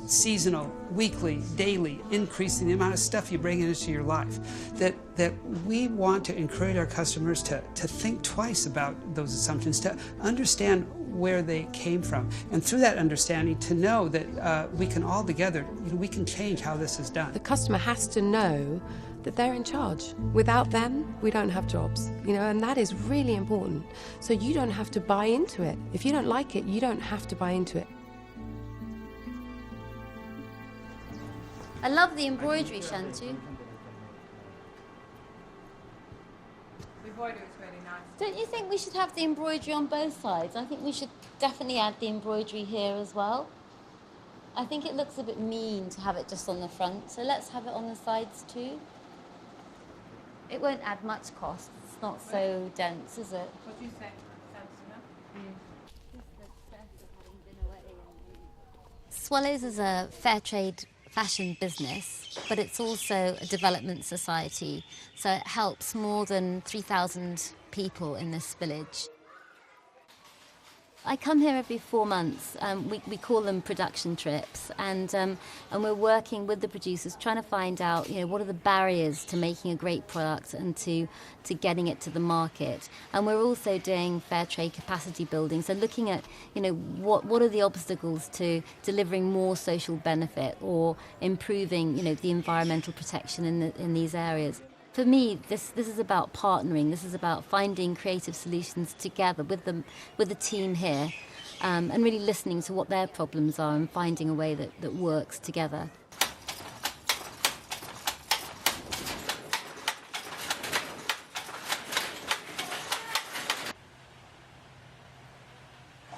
seasonal, weekly, daily increase in the amount of stuff you bring into your life. That we want to encourage our customers to think twice about those assumptions, to understand where they came from, and through that understanding to know that we can all together, we can change how this is done. The customer has to know that they're in charge. Without them, we don't have jobs, and that is really important. So you don't have to buy into it. If you don't like it, you don't have to buy into it. I love the embroidery, Shantu. Don't you think we should have the embroidery on both sides? I think we should definitely add the embroidery here as well. I think it looks a bit mean to have it just on the front, so let's have it on the sides too. It won't add much cost. It's not so dense, is it? What do you say? Swallows is a fair trade fashion business, but it's also a development society, so it helps more than 3,000 people in this village. I come here every 4 months. We call them production trips, and we're working with the producers, trying to find out, what are the barriers to making a great product and to getting it to the market. And we're also doing fair trade capacity building, so looking at, what are the obstacles to delivering more social benefit or improving, the environmental protection in these areas. For me, this is about partnering. This is about finding creative solutions together with the team here, and really listening to what their problems are and finding a way that works together.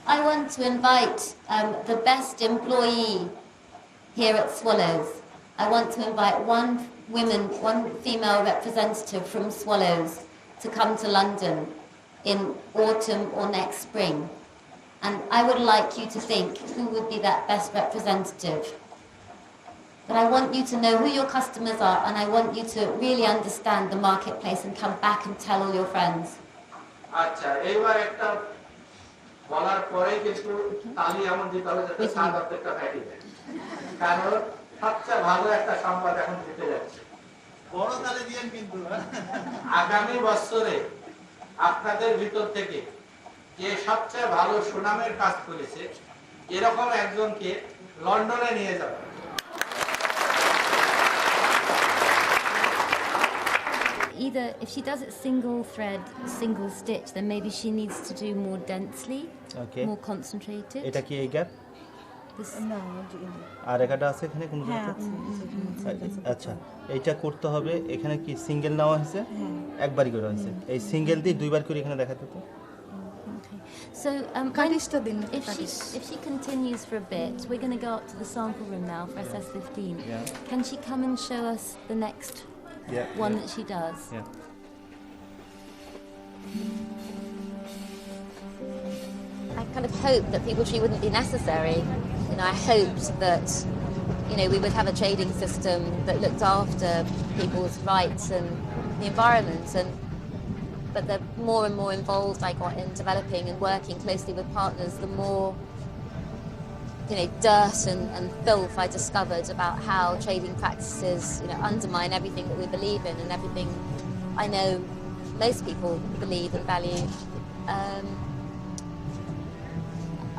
I want to invite the best employee here at Swallows. I want to invite one female representative from Swallows to come to London in autumn or next spring. And I would like you to think who would be that best representative. But I want you to know who your customers are, and I want you to really understand the marketplace and come back and tell all your friends. সবচেয়ে ভালো একটা সংবাদ এখন দিতে যাচ্ছে বড় তালে দিয়েন কিন্তু আগামী বছরে আপনাদের ভিতর থেকে যে সবচেয়ে ভালো সুনামের কাজ করেছে এরকম একজনকে লন্ডনে নিয়ে যাবেন Either if she does it single thread, single stitch, then maybe she needs to do more densely, more concentrated. এটা কি এই গ্যাপ আর একটা আছে এখানে কোন আচ্ছা এইটা করতে হবে এখানে কি সিঙ্গেল নেওয়া হয়েছে একবারই করে হয়েছে এই সিঙ্গেল দিয়ে দুইবার করে এখানে দেখাতে তো So if she continues for a bit, we're going to go up to the sample room now for SS15. Can she come and show us the next one that she does? I kind of hoped that People Tree wouldn't be necessary. I hoped that, we would have a trading system that looked after people's rights and the environment. But the more and more involved I got in developing and working closely with partners, the more, dirt and filth I discovered about how trading practices, undermine everything that we believe in and everything I know most people believe and value.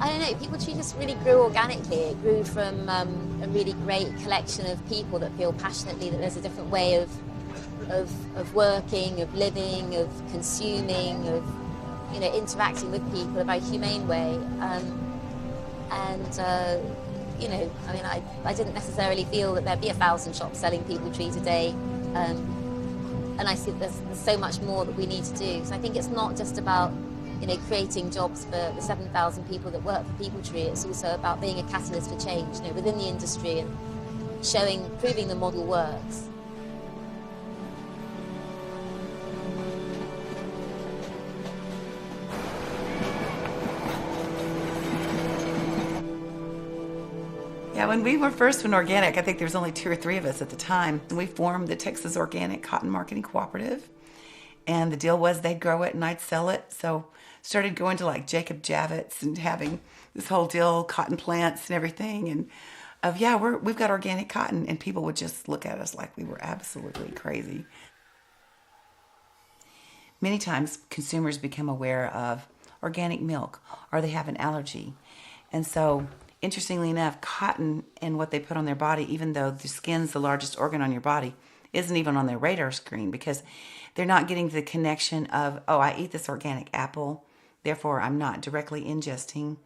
I don't know, People Tree just really grew organically. It grew from a really great collection of people that feel passionately that there's a different way of working, of living, of consuming, of interacting with people in a very humane way. I didn't necessarily feel that there'd be 1,000 shops selling People Tree today. And I see there's so much more that we need to do. So I think it's not just about creating jobs for the 7,000 people that work for People Tree. It's also about being a catalyst for change, within the industry and proving the model works. Yeah, when we were first in organic, I think there was only 2 or 3 of us at the time. We formed the Texas Organic Cotton Marketing Cooperative. And the deal was they'd grow it and I'd sell it. So started going to like Jacob Javits and having this whole deal, cotton plants and everything. And we've got organic cotton. And people would just look at us like we were absolutely crazy. Many times consumers become aware of organic milk or they have an allergy. And so interestingly enough, cotton and what they put on their body, even though the skin's the largest organ on your body, isn't even on their radar screen because they're not getting the connection of, oh, I eat this organic apple, therefore I'm not directly ingesting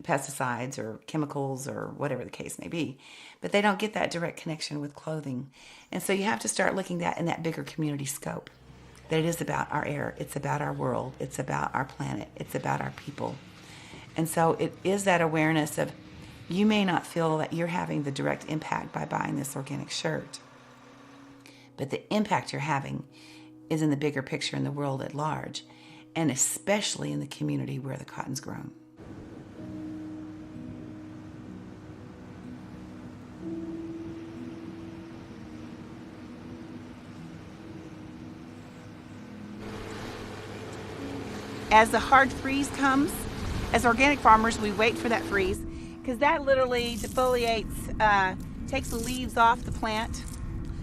pesticides or chemicals or whatever the case may be. But they don't get that direct connection with clothing. And so you have to start looking at in that bigger community scope, that it is about our air, it's about our world, it's about our planet, it's about our people. And so it is that awareness of, you may not feel that you're having the direct impact by buying this organic shirt, but the impact you're having is in the bigger picture in the world at large, and especially in the community where the cotton's grown. As the hard freeze comes, as organic farmers, we wait for that freeze because that literally defoliates, takes the leaves off the plant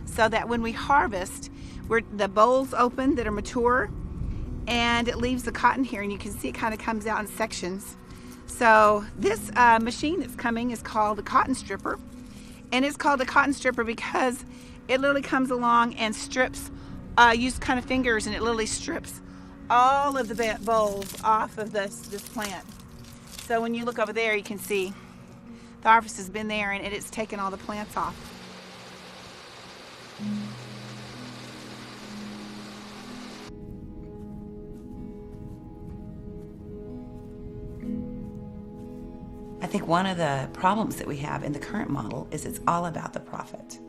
so that when we harvest, the bolls open that are mature and it leaves the cotton here, and you can see it kind of comes out in sections. So this machine that's coming is called a cotton stripper, and it's called a cotton stripper because it literally comes along and strips, use kind of fingers, and it literally strips all of the bolls off of this plant. So when you look over there, you can see the harvest has been there and it's taken all the plants off. I think one of the problems that we have in the current model is it's all about the profit.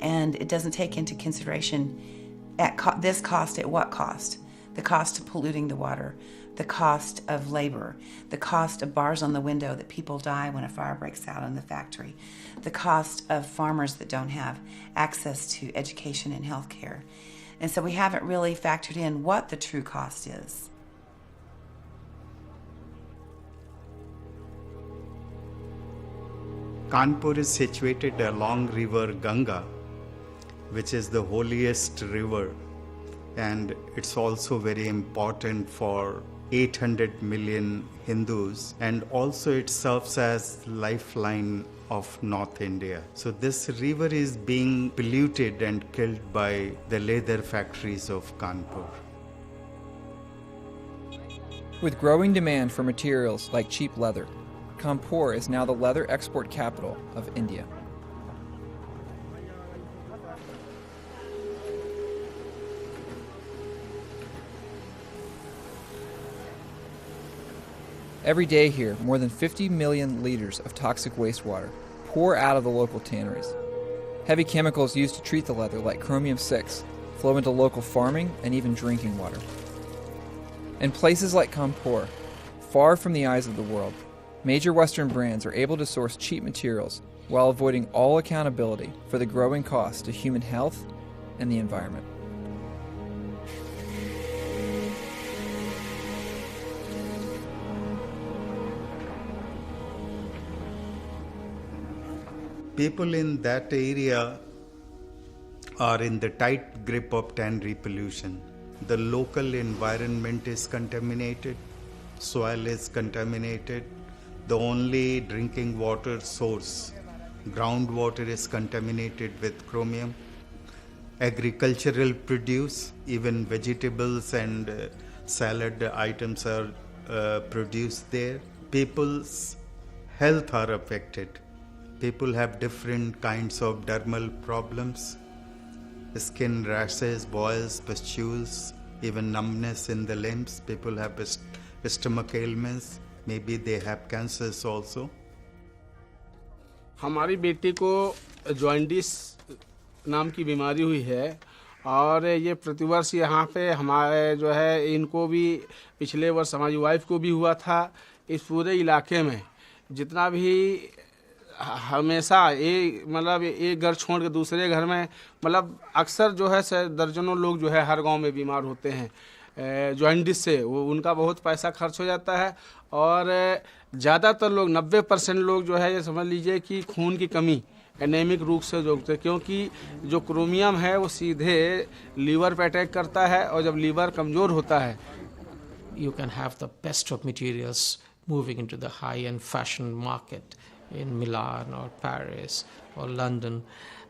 And it doesn't take into consideration at this cost, at what cost? The cost of polluting the water, the cost of labor, the cost of bars on the window that people die when a fire breaks out in the factory, the cost of farmers that don't have access to education and health care. And so we haven't really factored in what the true cost is. Kanpur is situated along river Ganga, which is the holiest river, and it's also very important for 800 million Hindus, and also it serves as lifeline of North India. So this river is being polluted and killed by the leather factories of Kanpur. With growing demand for materials like cheap leather, Kanpur is now the leather export capital of India. Every day here, more than 50 million liters of toxic wastewater pour out of the local tanneries. Heavy chemicals used to treat the leather, like chromium-6, flow into local farming and even drinking water. In places like Kanpur, far from the eyes of the world, major Western brands are able to source cheap materials while avoiding all accountability for the growing cost to human health and the environment. People in that area are in the tight grip of tannery pollution. The local environment is contaminated, soil is contaminated, the only drinking water source, groundwater, is contaminated with chromium. Agricultural produce, even vegetables and salad items are produced there. People's health are affected. People have different kinds of dermal problems, skin rashes, boils, pustules, even numbness in the limbs. People have stomach ailments, maybe they have cancers also. हमारी बेटी को jaundice नाम की बीमारी हुई है और ये प्रतिवर्ष यहाँ पे हमारे जो है इनको भी पिछले वर्ष हमारी वाइफ को भी हुआ था। इस पूरे इलाके में जितना भी हमेशा एक घर छोड़ के दूसरे घर में अक्सर जो है दर्जनों लोग जो है हर गांव में बीमार होते हैं जॉइंटिस से। वो उनका बहुत पैसा खर्च हो जाता है और ज़्यादातर लोग 90% लोग जो है ये समझ लीजिए कि खून की कमी एनेमिक रूप से जोड़ते हैं, क्योंकि जो क्रोमियम है वो सीधे लीवर पे अटैक करता है और जब लीवर कमज़ोर होता है You can have the best of materials moving into the high-end fashion market in Milan or Paris or London,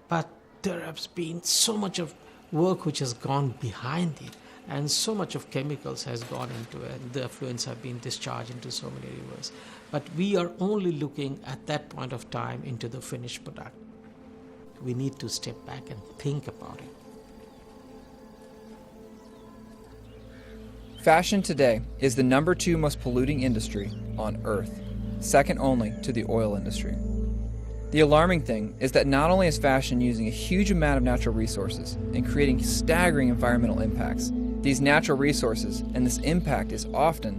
but there has been so much of work which has gone behind it, and so much of chemicals has gone into it, and the effluents have been discharged into so many rivers. But we are only looking at that point of time into the finished product. We need to step back and think about it. Fashion today is the number 2 most polluting industry on Earth, second only to the oil industry. The alarming thing is that not only is fashion using a huge amount of natural resources and creating staggering environmental impacts, these natural resources and this impact is often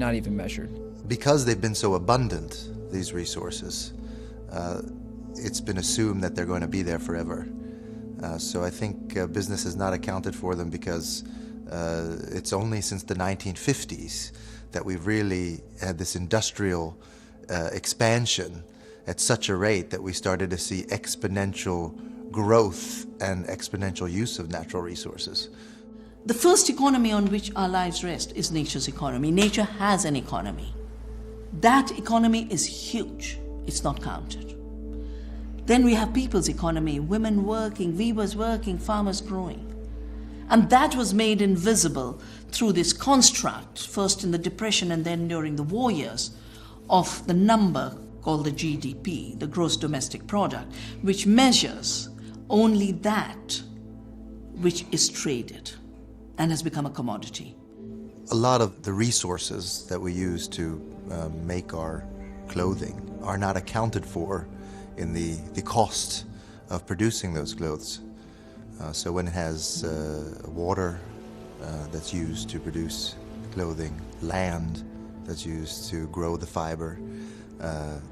not even measured. Because they've been so abundant, these resources, it's been assumed that they're going to be there forever. So I think business has not accounted for them because it's only since the 1950s that we've really had this industrial expansion at such a rate that we started to see exponential growth and exponential use of natural resources. The first economy on which our lives rest is nature's economy. Nature has an economy. That economy is huge. It's not counted. Then we have people's economy, women working, weavers working, farmers growing. And that was made invisible through this construct, first in the Depression and then during the war years, of the number called the GDP, the gross domestic product, which measures only that which is traded and has become a commodity. A lot of the resources that we use to make our clothing are not accounted for in the cost of producing those clothes. So when it has water that's used to produce clothing, land that's used to grow the fiber,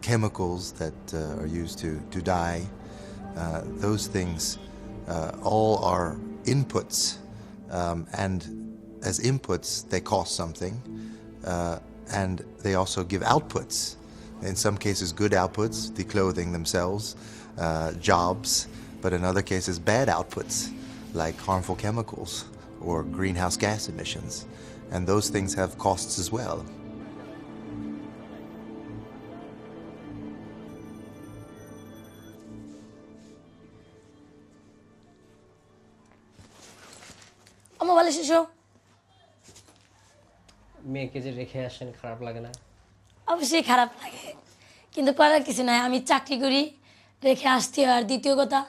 chemicals that are used to dye, those things all are inputs, and as inputs they cost something, and they also give outputs. In some cases good outputs, the clothing themselves, jobs, but in other cases bad outputs like harmful chemicals or greenhouse gas emissions, and those things have costs as well. আমার ভালো শিশু মেয়েকে যে রেখে আসেন খারাপ লাগে না? অবশ্যই খারাপ লাগে, কিন্তু করার কিছু নাই। আমি চাকরি করি, রেখে আসতে হয়। আর দ্বিতীয় কথা,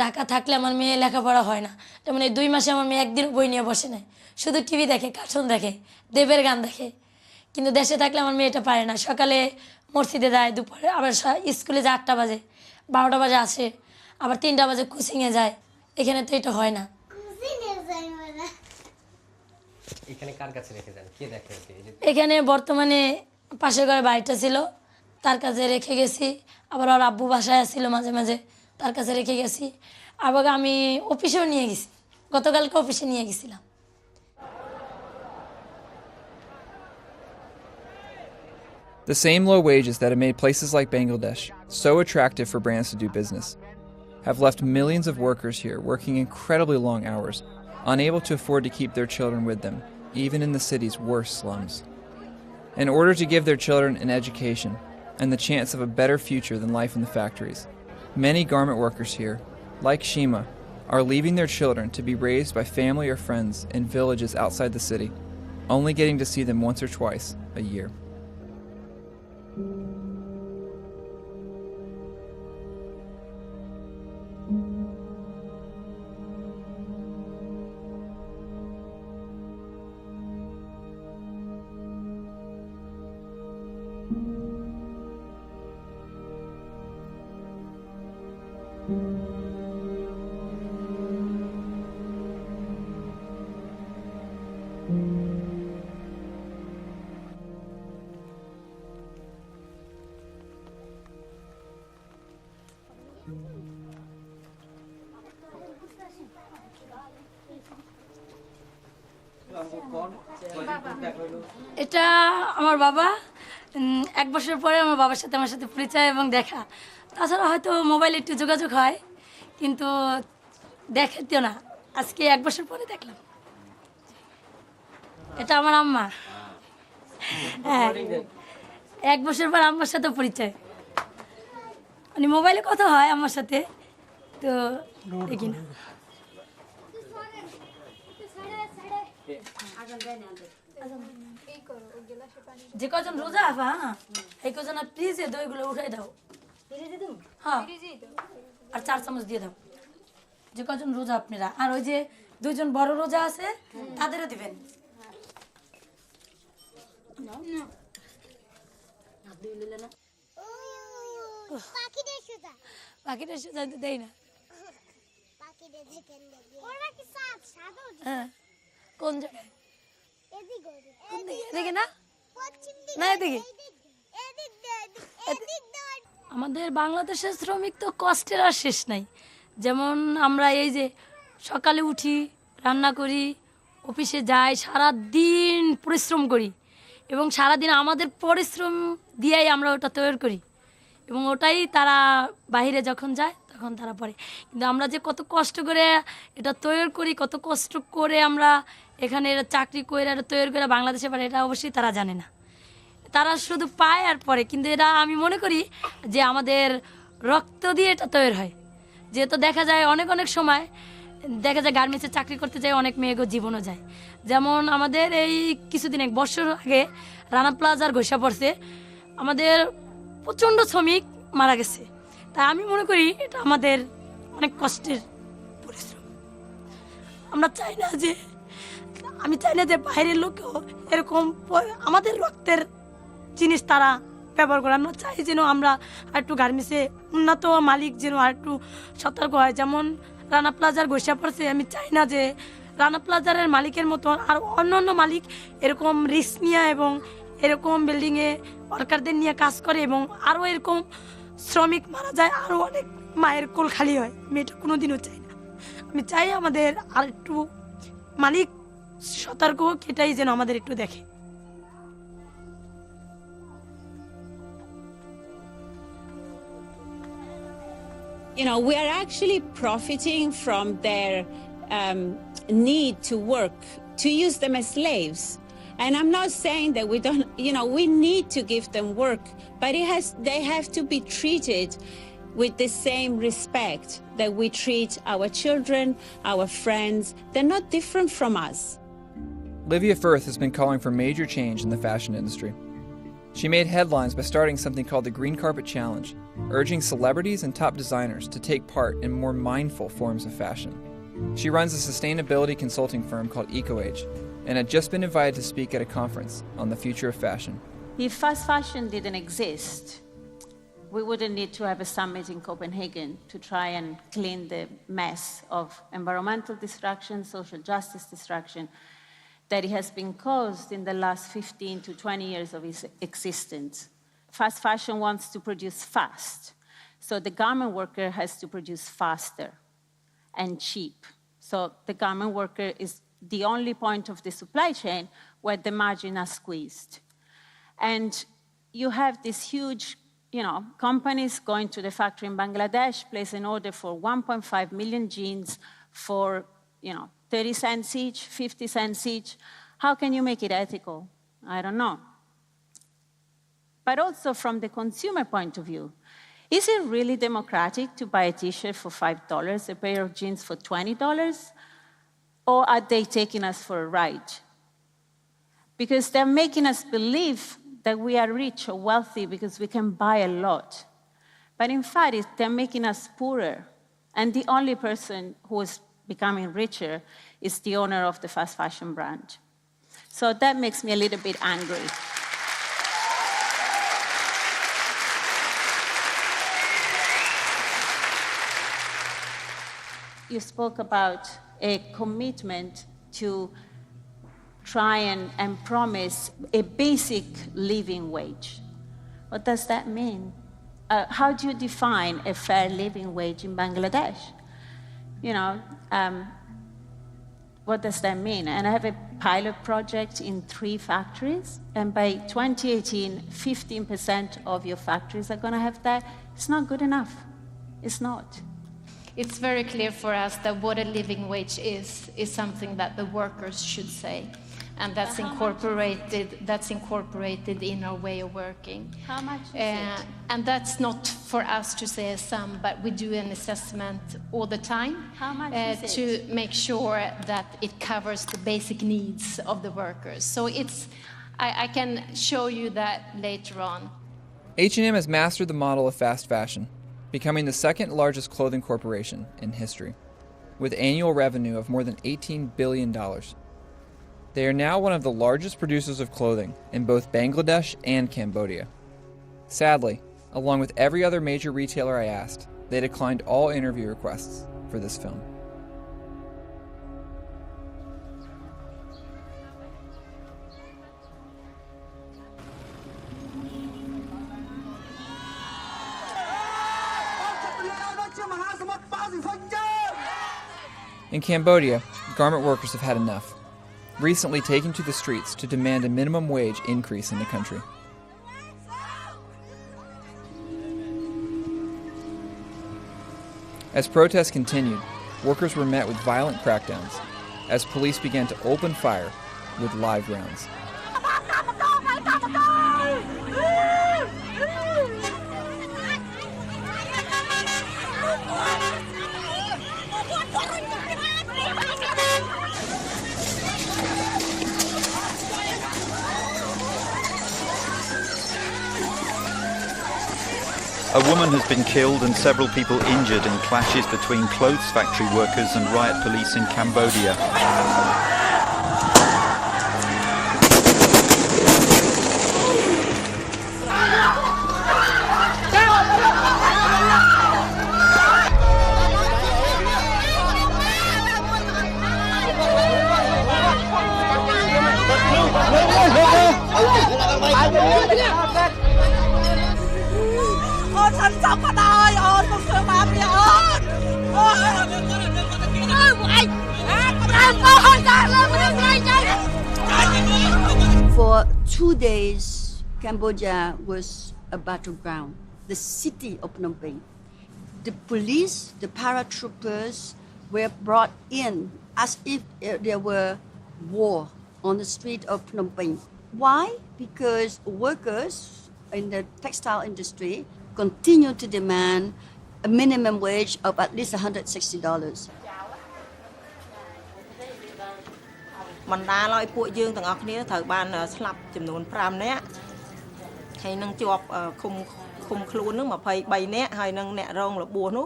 ঢাকা থাকলে আমার মেয়ে লেখাপড়া হয় না। যেমন এই 2 মাসে আমার মেয়ে একদিন বই নিয়ে বসে নেয়, শুধু টিভি দেখে, কার্টুন দেখে, দেবের গান দেখে। কিন্তু দেশে থাকলে আমার মেয়ে এটা পারে না। সকালে মসজিদে যায়, দুপুরে আবার স্কুলে যায় 8টা বাজে, 12টা বাজে আসে, আবার 3টা বাজে কোচিংয়ে যায়। এখানে তো এটা হয় না। এখানে কার কাছে রেখে যান? কে দেখে? এখানে বর্তমানে পাশের ঘরে বাড়িটা ছিল, তার কাছে রেখে গেছি। আবার ওর আব্বু বাসায় আসছিল মাঝে মাঝে, তার কাছে রেখে গেছি। আবার আমি অফিসেও নিয়ে গেছি, গতকালকে অফিসে নিয়ে গেছিলাম। The same low wages that have made places like Bangladesh so attractive for brands to do business have left millions of workers here working incredibly long hours, unable to afford to keep their children with them, even in the city's worst slums. In order to give their children an education and the chance of a better future than life in the factories, many garment workers here, like Shima, are leaving their children to be raised by family or friends in villages outside the city, only getting to see them once or twice a year. এটা আমার বাবা। 1 বছর পরে আমার বাবার সাথে আমার সাথে পরিচয় এবং দেখা। তাছাড়া হয়তো মোবাইলে একটু যোগাযোগ হয়, কিন্তু দেখতেও না। আজকে 1 বছর পরে দেখলাম। এটা আমার আম্মা। হ্যাঁ, 1 বছর পর আম্মার সাথে পরিচয়। মানে মোবাইলে কথা হয় আমার সাথে, তো দেখি না যে কজন রোজা আফা এই কজন প্লিজে দইগুলো উঠাই দাও হ্যাঁ আর 4 চামচ দিয়ে দাও যে কজন রোজা আপনারা আর ওই যে 2 জন বড় রোজা আছে তাদেরও দিবেন পাখিটা সুতা দেই না কোন জায়গায় এদিকে না না এদিকে আমাদের বাংলাদেশের শ্রমিক তো কষ্টের আর শেষ নাই যেমন আমরা এই যে সকালে উঠি রান্না করি অফিসে যাই সারা দিন পরিশ্রম করি এবং সারা দিন আমাদের পরিশ্রম দিয়েই আমরা ওটা তৈরি করি এবং ওটাই তারা বাইরে যখন যায় তখন তারা পড়ে কিন্তু আমরা যে কত কষ্ট করে এটা তৈরি করি কত কষ্ট করে আমরা এখানে চাকরি করে এটা তৈরি করে বাংলাদেশে পারে এটা অবশ্যই তারা জানে না তারা শুধু পায় আর পরে কিন্তু এটা আমি মনে করি যে আমাদের রক্ত দিয়ে এটা তৈরি হয় যেহেতু দেখা যায় অনেক অনেক সময় দেখা যায় গার্মেন্টসে চাকরি করতে যায় অনেক মেয়েগো জীবনও যায় যেমন আমাদের এই কিছুদিন 1 বছর আগে রানা প্লাজার ঘোষণা পড়ছে আমাদের প্রচণ্ড শ্রমিক মারা গেছে তাই আমি মনে করি এটা আমাদের অনেক কষ্টের পরিশ্রম আমরা চাই না যে আমি চাই না যে বাইরের লোকেও এরকম আমাদের রক্তের জিনিস তারা ব্যবহার করে আমরা চাই যেন আমরা একটু গার্মেন্টসে উন্নত মালিক যেন আর একটু সতর্ক হয় যেমন রানা প্লাজার ঘোষণা পড়ছে আমি চাই না যে রানা প্লাজারের মালিকের মতো আর অন্য মালিক এরকম রিস্ক নিয়ে এবং এরকম বিল্ডিংয়ে ওয়ার্কারদের নিয়ে কাজ করে এবং আরও এরকম শ্রমিক মারা যায় আরও অনেক মায়ের কোল খালি হয় আমি এটা কোনোদিনও চাই না আমি চাই আমাদের আর একটু মালিক সতর্ক হোক এটাই যেন আমাদের একটু দেখে You know, we are actually profiting from their need to work, to use them as slaves. And I'm not saying that we don't, you know, we need to give them work, but they have to be treated with the same respect that we treat our children, our friends. They're not different from us. Livia Firth has been calling for major change in the fashion industry. She made headlines by starting something called the Green Carpet Challenge, urging celebrities and top designers to take part in more mindful forms of fashion. She runs a sustainability consulting firm called EcoAge and had just been invited to speak at a conference on the future of fashion. If fast fashion didn't exist, we wouldn't need to have a summit in Copenhagen to try and clean the mess of environmental destruction, social justice destruction, that it has been caused in the last 15 to 20 years of its existence. Fast fashion wants to produce fast, so the garment worker has to produce faster and cheap. So the garment worker is the only point of the supply chain where the margin are squeezed. And you have this huge, you know, companies going to the factory in Bangladesh, place an order for 1.5 million jeans for, you know, 30 cents each, 50 cents each. How can you make it ethical? I don't know. But also from the consumer point of view, is it really democratic to buy a t-shirt for $5, a pair of jeans for $20? Or are they taking us for a ride? Because they're making us believe that we are rich or wealthy because we can buy a lot. But in fact, they're making us poorer. And the only person who is becoming richer is the owner of the fast fashion brand. So that makes me a little bit angry. You spoke about a commitment to try and promise a basic living wage. What does that mean? How do you define a fair living wage in Bangladesh? You know, what does that mean? And I have a pilot project in 3 factories, and by 2018, 15% of your factories are going to have that. It's not good enough. It's not. It's very clear for us that what a living wage is something that the workers should say. and that's incorporated in our way of working. How much is it? And that's not for us to say a sum, but we do an assessment all the time. How much is it? To make sure that it covers the basic needs of the workers. So I can show you that later on. H&M has mastered the model of fast fashion, becoming the second largest clothing corporation in history, with annual revenue of more than $18 billion. They are now one of the largest producers of clothing in both Bangladesh and Cambodia. Sadly, along with every other major retailer I asked, they declined all interview requests for this film. In Cambodia, garment workers have had enough, recently taking to the streets to demand a minimum wage increase in the country. As protests continued, workers were met with violent crackdowns as police began to open fire with live rounds. A woman has been killed and several people injured in clashes between clothes factory workers and riot police in Cambodia. For 2 days, Cambodia was a battleground. The city of Phnom Penh. The police, the paratroopers were brought in as if there were war on the street of Phnom Penh. Why? Because workers in the textile industry continue to demand a minimum wage of at least $160. បណ្ដាលឲ្យពួកយើងទាំងអស់គ្នាត្រូវបានស្លាប់ចំនួន5នាក់ហើយនឹងជាប់ឃុំខ្លួននឹង23នាក់ហើយនឹងអ្នករងរបួសនោះ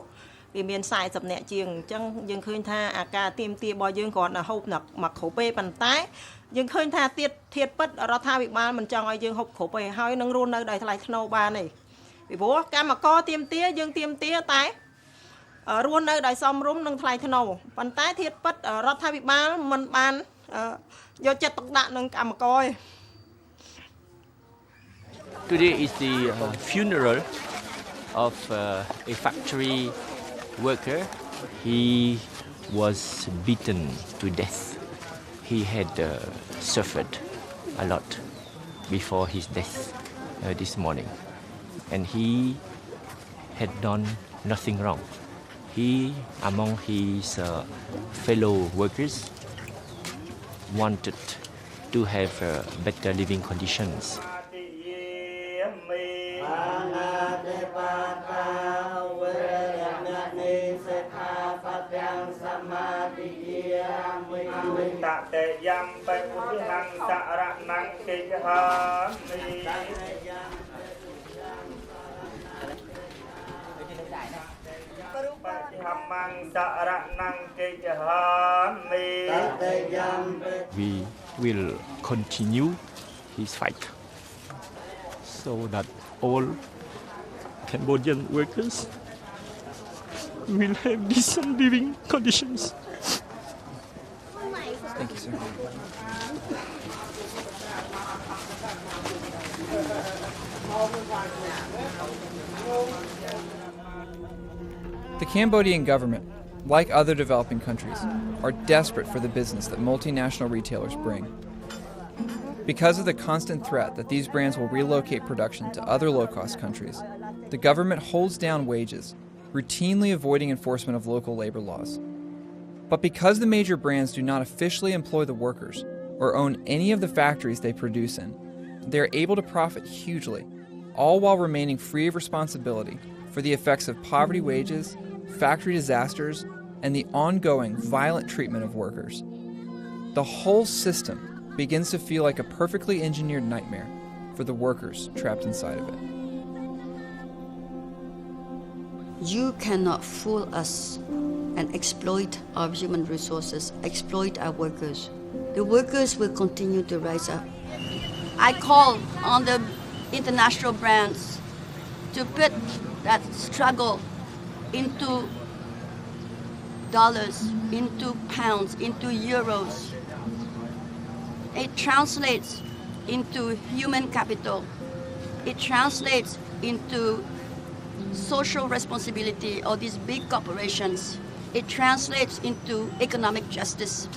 វាមាន40នាក់ជាងអញ្ចឹងយើងឃើញថាអាការទៀមទារបស់យើងគ្រាន់តែហូបមកគ្រប់ទេប៉ុន្តែយើងឃើញថាទៀតធៀបពិតរដ្ឋាភិបាលមិនចង់ឲ្យយើងហូបគ្រប់ទេហើយនឹងរស់នៅដោយថ្លៃថ្នូរបានទេពីព្រោះកម្មករទៀមទាយើងទៀមទាតែរស់នៅដោយសមរម្យនិងថ្លៃថ្នូរប៉ុន្តែធៀបពិតរដ្ឋាភិបាលមិនបានយកចិត្តទុកដាក់នឹងកម្មករទេ Today is the funeral of a factory worker. He was beaten to death. He had suffered a lot before his death this morning. And he had done nothing wrong. He, among his fellow workers, wanted to have better living conditions. We will continue his fight so that all Cambodian workers will have decent living conditions. Thank you, sir. The Cambodian government, like other developing countries, are desperate for the business that multinational retailers bring. Because of the constant threat that these brands will relocate production to other low-cost countries, the government holds down wages, routinely avoiding enforcement of local labor laws. But because the major brands do not officially employ the workers, or own any of the factories they produce in, they are able to profit hugely, all while remaining free of responsibility for the effects of poverty wages, factory disasters, and the ongoing violent treatment of workers. The whole system begins to feel like a perfectly engineered nightmare for the workers trapped inside of it. You cannot fool us and exploit our human resources, exploit our workers. The workers will continue to rise up. I call on the international brands to put that struggle into dollars, into pounds, into euros. It translates into human capital. It translates into social responsibility of these big corporations. It translates into economic justice.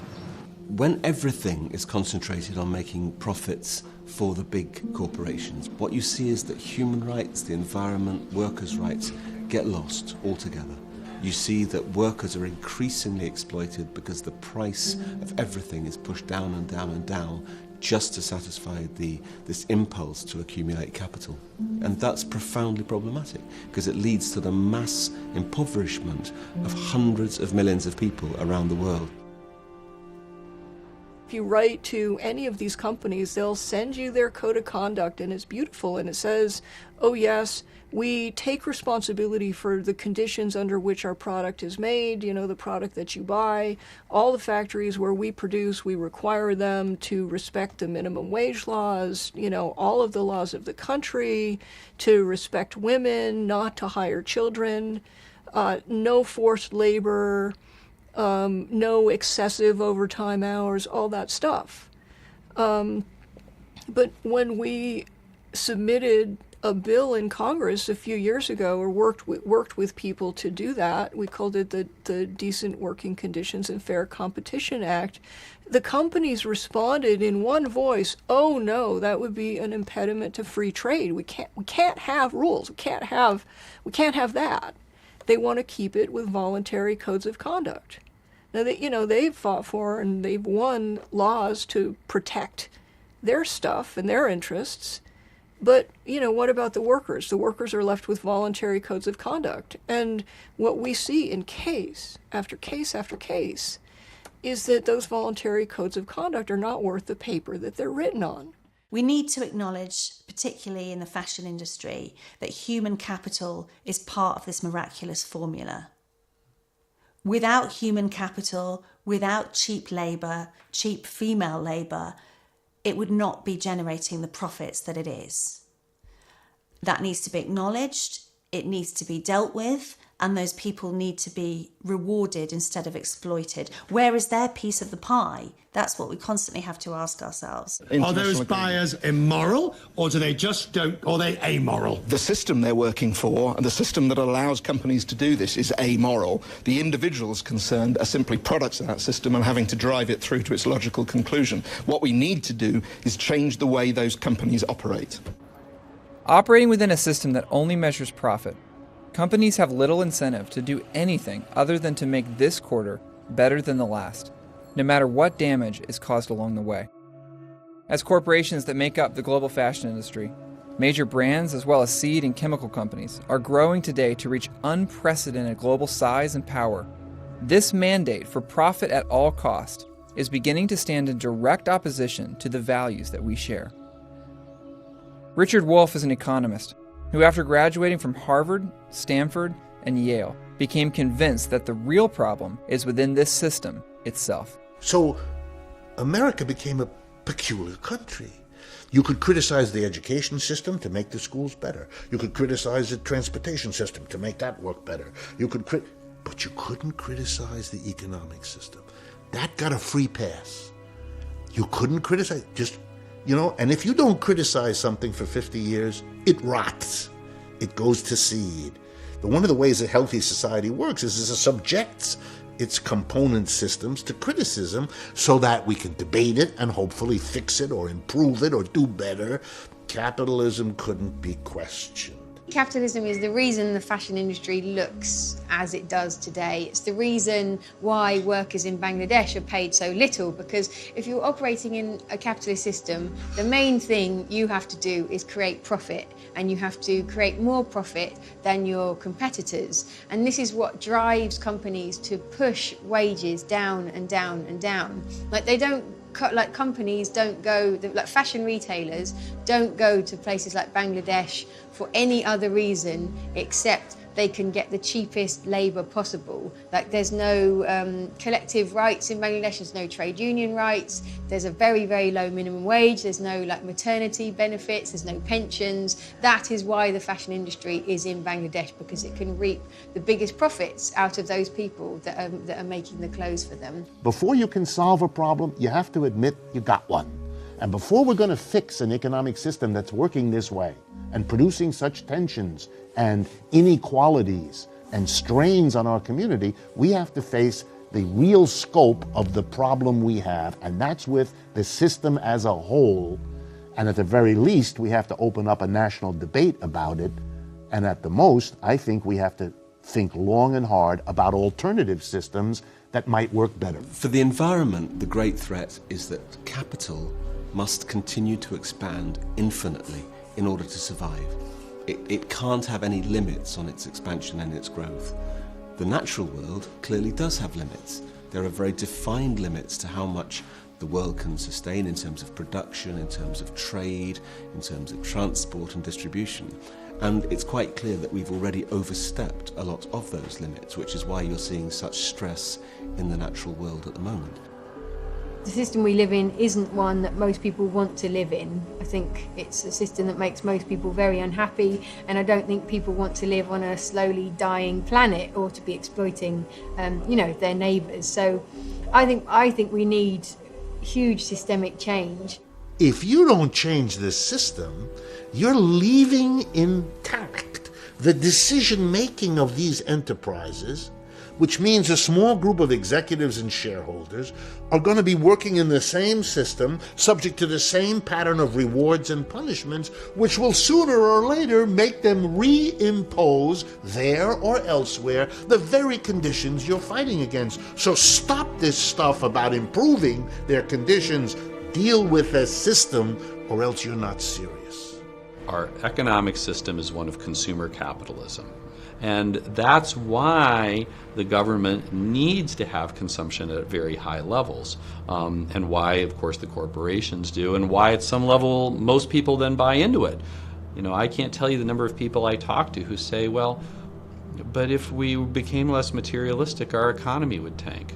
When everything is concentrated on making profits for the big corporations, what you see is that human rights, the environment, workers' rights get lost altogether. You see that workers are increasingly exploited because the price of everything is pushed down and down and down just to satisfy this impulse to accumulate capital. And that's profoundly problematic because it leads to the mass impoverishment of hundreds of millions of people around the world. If you write to any of these companies, they'll send you their code of conduct, and it's beautiful, and it says, oh yes, we take responsibility for the conditions under which our product is made, you know, the product that you buy. All the factories where we produce, we require them to respect the minimum wage laws, you know, all of the laws of the country, to respect women, not to hire children, no forced labor, no excessive overtime hours, all that stuff. But when we submitted a bill in Congress a few years ago, or worked with people to do that, we called it the Decent Working Conditions and Fair Competition Act, the companies responded in one voice, oh no, that would be an impediment to free trade. We can't have rules. We can't have that. They want to keep it with voluntary codes of conduct. Now, they've fought for and they've won laws to protect their stuff and their interests. But, what about the workers? The workers are left with voluntary codes of conduct. And what we see in case after case after case is that those voluntary codes of conduct are not worth the paper that they're written on. We need to acknowledge, particularly in the fashion industry, that human capital is part of this miraculous formula. Without human capital, without cheap labour, cheap female labour, it would not be generating the profits that it is. That needs to be acknowledged, it needs to be dealt with, and those people need to be rewarded instead of exploited. Where is their piece of the pie? That's what we constantly have to ask ourselves. Are those buyers immoral, or are they amoral? The system they're working for, and the system that allows companies to do this, is amoral. The individuals concerned are simply products of that system and having to drive it through to its logical conclusion. What we need to do is change the way those companies operate. Operating within a system that only measures profit, companies have little incentive to do anything other than to make this quarter better than the last, no matter what damage is caused along the way. As corporations that make up the global fashion industry, major brands as well as seed and chemical companies are growing today to reach unprecedented global size and power. This mandate for profit at all cost is beginning to stand in direct opposition to the values that we share. Richard Wolff is an economist who, after graduating from Harvard, Stanford, and Yale, became convinced that the real problem is within this system itself. So America became a peculiar country. You could criticize the education system to make the schools better. You could criticize the transportation system to make that work better. But you couldn't criticize the economic system. That got a free pass. You couldn't criticize, and if you don't criticize something for 50 years, it rots. It goes to seed. But one of the ways a healthy society works is it subjects its component systems to criticism so that we can debate it and hopefully fix it or improve it or do better. Capitalism couldn't be questioned. Capitalism is the reason the fashion industry looks as it does today. It's the reason why workers in Bangladesh are paid so little, because if you're operating in a capitalist system, the main thing you have to do is create profit, and you have to create more profit than your competitors. And this is what drives companies to push wages down and down and down. Like companies don't go, like fashion retailers don't go to places like Bangladesh for any other reason except they can get the cheapest labour possible. Like there's no collective rights in Bangladesh, there's no trade union rights, there's a very, very low minimum wage, there's no like maternity benefits, there's no pensions. That is why the fashion industry is in Bangladesh, because it can reap the biggest profits out of those people that are making the clothes for them. Before you can solve a problem, you have to admit you got one. And before we're going to fix an economic system that's working this way and producing such tensions and inequalities and strains on our community, we have to face the real scope of the problem we have, and that's with the system as a whole. And at the very least, we have to open up a national debate about it. And at the most, I think we have to think long and hard about alternative systems that might work better. For the environment, the great threat is that capital must continue to expand infinitely in order to survive. It can't have any limits on its expansion and its growth. The natural world clearly does have limits. There are very defined limits to how much the world can sustain in terms of production, in terms of trade, in terms of transport and distribution. And it's quite clear that we've already overstepped a lot of those limits, which is why you're seeing such stress in the natural world at the moment. The system we live in isn't one that most people want to live in. I think it's a system that makes most people very unhappy, and I don't think people want to live on a slowly dying planet or to be exploiting, their neighbours. So I think we need huge systemic change. If you don't change this system, you're leaving intact the decision-making of these enterprises, which means a small group of executives and shareholders are going to be working in the same system, subject to the same pattern of rewards and punishments, which will sooner or later make them reimpose there or elsewhere the very conditions you're fighting against. So stop this stuff about improving their conditions. Deal with a system, or else you're not serious. Our economic system is one of consumer capitalism. And that's why the government needs to have consumption at very high levels, and why, of course, the corporations do, and why at some level most people then buy into it. I can't tell you the number of people I talk to who say, well, but if we became less materialistic, our economy would tank.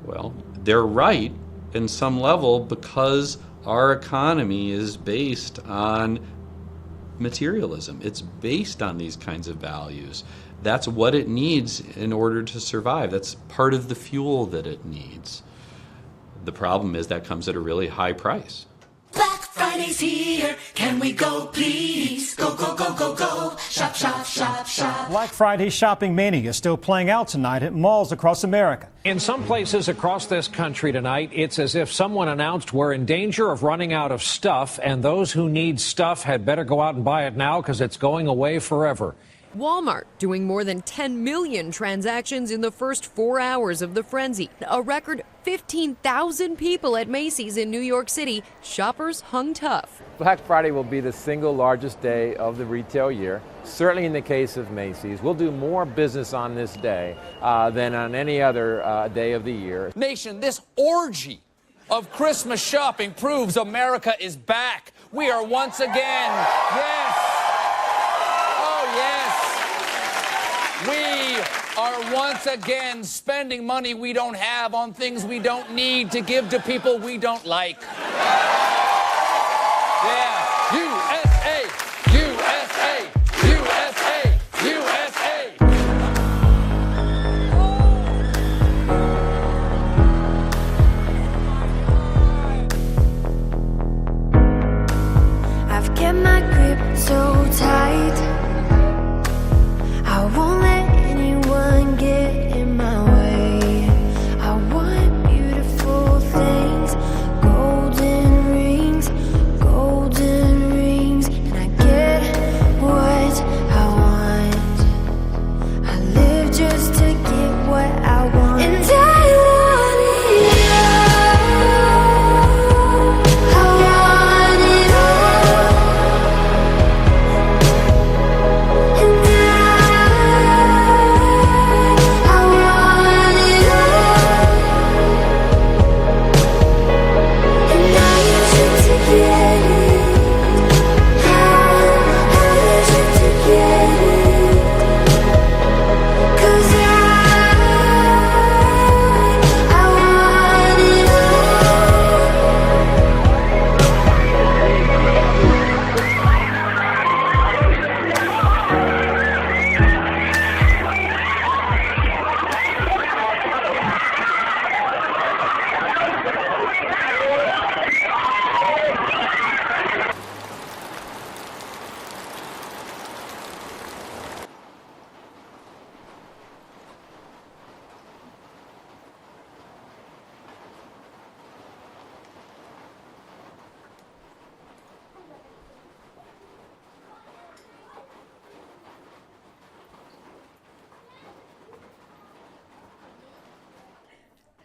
Well, they're right in some level, because our economy is based on materialism. It's based on these kinds of values. That's what it needs in order to survive. That's part of the fuel that it needs. The problem is that comes at a really high price. Black Friday's here. Can we go, please? Go, go, go, go, go. Shop, shop, shop, shop. Black Friday shopping mania is still playing out tonight at malls across America. In some places across this country tonight, it's as if someone announced we're in danger of running out of stuff, and those who need stuff had better go out and buy it now because it's going away forever. Walmart doing more than 10 million transactions in the first 4 hours of the frenzy. A record 15,000 people at Macy's in New York City. Shoppers hung tough. Black Friday will be the single largest day of the retail year. Certainly in the case of Macy's, we'll do more business on this day than on any other day of the year. Nation, this orgy of Christmas shopping proves America is back. We are once again, yes. We are once again spending money we don't have on things we don't need to give to people we don't like. Yeah, USA, USA, USA, USA. I've kept my grip so tight, I won't let anyone get in my way. I want beautiful things, golden rings, and I get what I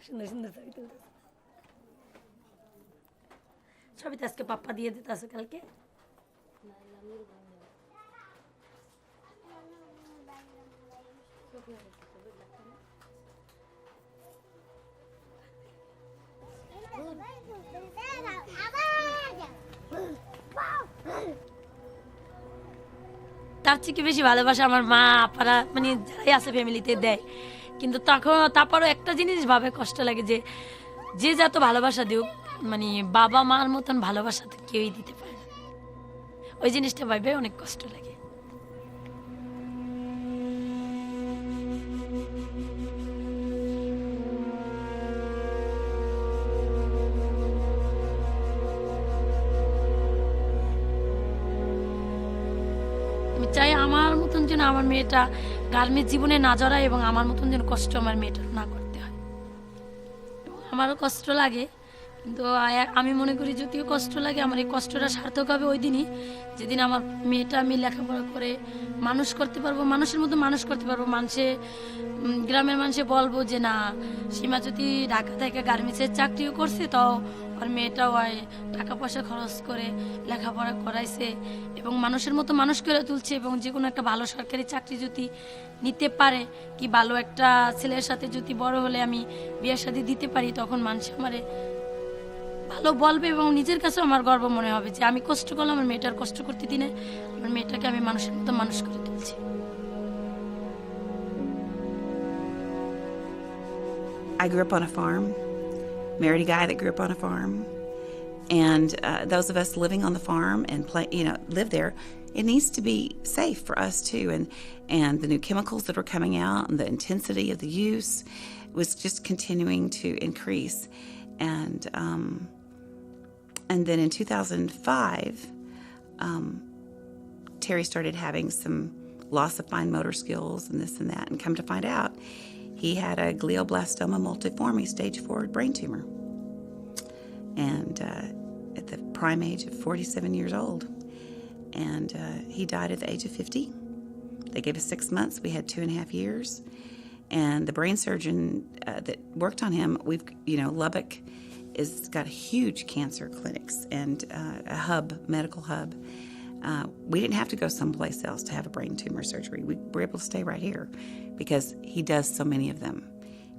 সুন্দর সুন্দর ছবি তুলতেছে ছবি তো আজকে পাপ্পা দিয়ে দিতেছে কালকে তার থেকে বেশি ভালোবাসা আমার মা আপারা মানে যারাই আছে ফ্যামিলিতে দেয় কিন্তু তারপরও একটা জিনিস ভাবে কষ্ট লাগে যে যে যত ভালোবাসা দিও মানে বাবা মার মতন ভালোবাসা তো কেউই দিতে পারে না ওই জিনিসটা ভাবে অনেক কষ্ট লাগে চাই আমার মতন যেন আমার মেয়েটা গার্মেন্টস জীবনে না জড়ায় এবং আমার মতন যেন কষ্ট আমার মেয়েটা না করতে হয় আমারও কষ্ট লাগে কিন্তু আমি মনে করি যদিও কষ্ট লাগে আমার এই কষ্টটা সার্থক হবে ওই দিনই যেদিন আমার মেয়েটা আমি লেখাপড়া করে মানুষ করতে পারবো মানুষের মতো মানুষ করতে পারবো গ্রামের মানুষে বলবো যে না সীমা যদি ঢাকা থেকে গার্মেন্টসের চাকরিও করছে তাও আর মেয়েটাও টাকা পয়সা খরচ করে লেখাপড়া করাইছে এবং মানুষের মতো মানুষ করে তুলছে এবং যে কোনো একটা ভালো সরকারি চাকরি যদি নিতে পারে কি ভালো একটা ছেলের সাথে যদি বড় হলে আমি বিয়ে শাদী দিতে পারি তখন মানুষ আমারে ভালো বলবে এবং নিজের কাছেও আমার গর্ব মনে হবে যে আমি কষ্ট করলাম আমার মেয়েটার কষ্ট করতে দিনে আমার মেয়েটাকে আমি মানুষের মতো মানুষ করে তুলছি I grew up on a farm, married a guy that grew up on a farm, and those of us living on the farm and live there, it needs to be safe for us too. And the new chemicals that were coming out and the intensity of the use was just continuing to increase. And then in 2005, Terry started having some loss of fine motor skills and this and that, and come to find out, he had a glioblastoma multiforme stage 4 brain tumor. And at the prime age of 47 years old. And he died at the age of 50. They gave us 6 months. We had 2.5 years. And the brain surgeon that worked on him, Lubbock has got huge cancer clinics and a medical hub. We didn't have to go someplace else to have a brain tumor surgery. We were able to stay right here because he does so many of them.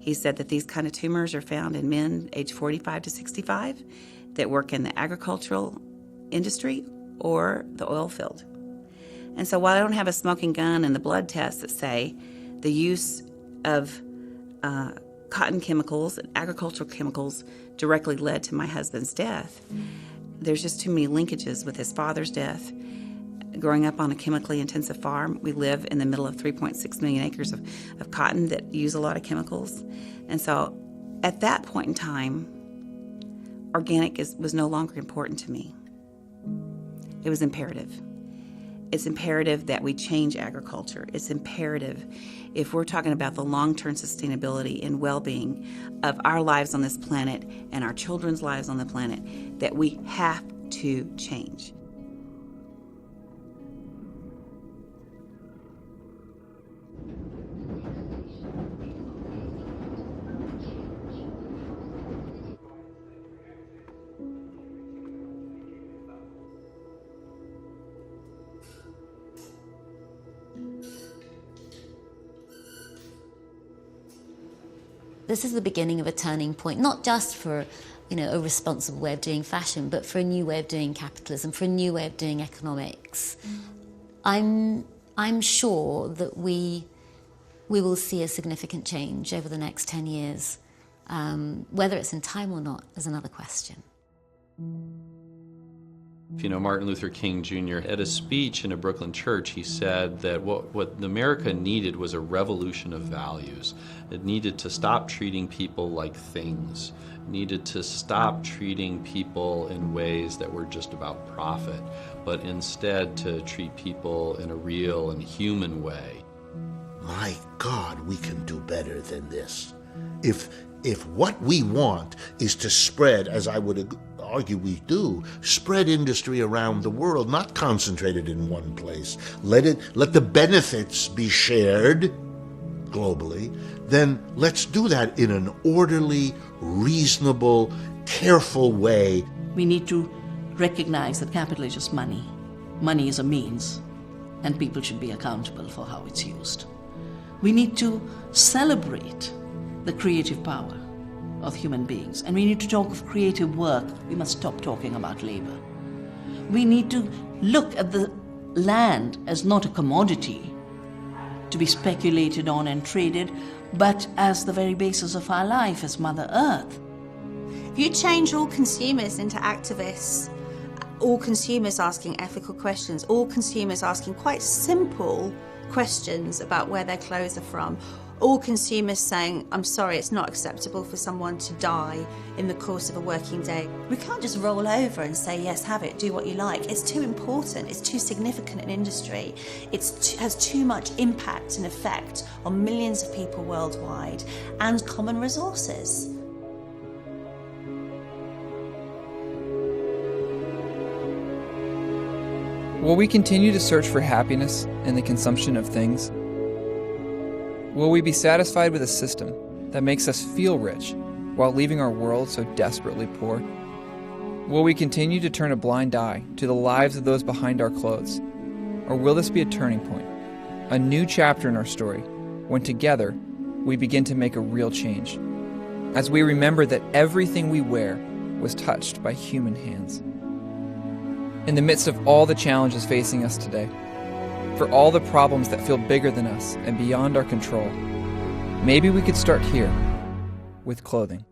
He said that these kind of tumors are found in men age 45 to 65 that work in the agricultural industry or the oil field. And so while I don't have a smoking gun and the blood tests that say the use of cotton chemicals and agricultural chemicals directly led to my husband's death, there's just too many linkages with his father's death. Growing up on a chemically intensive farm, we live in the middle of 3.6 million acres of cotton that use a lot of chemicals. And so at that point in time, organic was no longer important to me. It was imperative. It's imperative that we change agriculture. It's imperative, if we're talking about the long-term sustainability and well-being of our lives on this planet and our children's lives on the planet, that we have to change. This is the beginning of a turning point, not just for, a responsible way of doing fashion, but for a new way of doing capitalism, for a new way of doing economics. I'm sure that we will see a significant change over the next 10 years. Whether it's in time or not is another question. Martin Luther King Jr., at a speech in a Brooklyn church, he said that what America needed was a revolution of values. It needed to stop treating people like things. It needed to stop treating people in ways that were just about profit, but instead to treat people in a real and human way. My God, we can do better than this. If what we want is to spread, as I would argue we do, spread industry around the world, not concentrated in one place. Let the benefits be shared globally, then let's do that in an orderly, reasonable, careful way. We need to recognize that capital is just money. Money is a means, and people should be accountable for how it's used. We need to celebrate the creative power of human beings, and we need to talk of creative work. We must stop talking about labor. We need to look at the land as not a commodity to be speculated on and traded, but as the very basis of our life, as Mother Earth. If you change all consumers into activists, all consumers asking ethical questions, all consumers asking quite simple questions about where their clothes are from, all consumers saying, I'm sorry, it's not acceptable for someone to die in the course of a working day. We can't just roll over and say, yes, have it, do what you like. It's too important, it's too significant an industry. It has too much impact and effect on millions of people worldwide and common resources. Will we continue to search for happiness in the consumption of things? Will we be satisfied with a system that makes us feel rich while leaving our world so desperately poor? Will we continue to turn a blind eye to the lives of those behind our clothes? Or will this be a turning point, a new chapter in our story, when together we begin to make a real change, as we remember that everything we wear was touched by human hands? In the midst of all the challenges facing us today, for all the problems that feel bigger than us and beyond our control, maybe we could start here with clothing.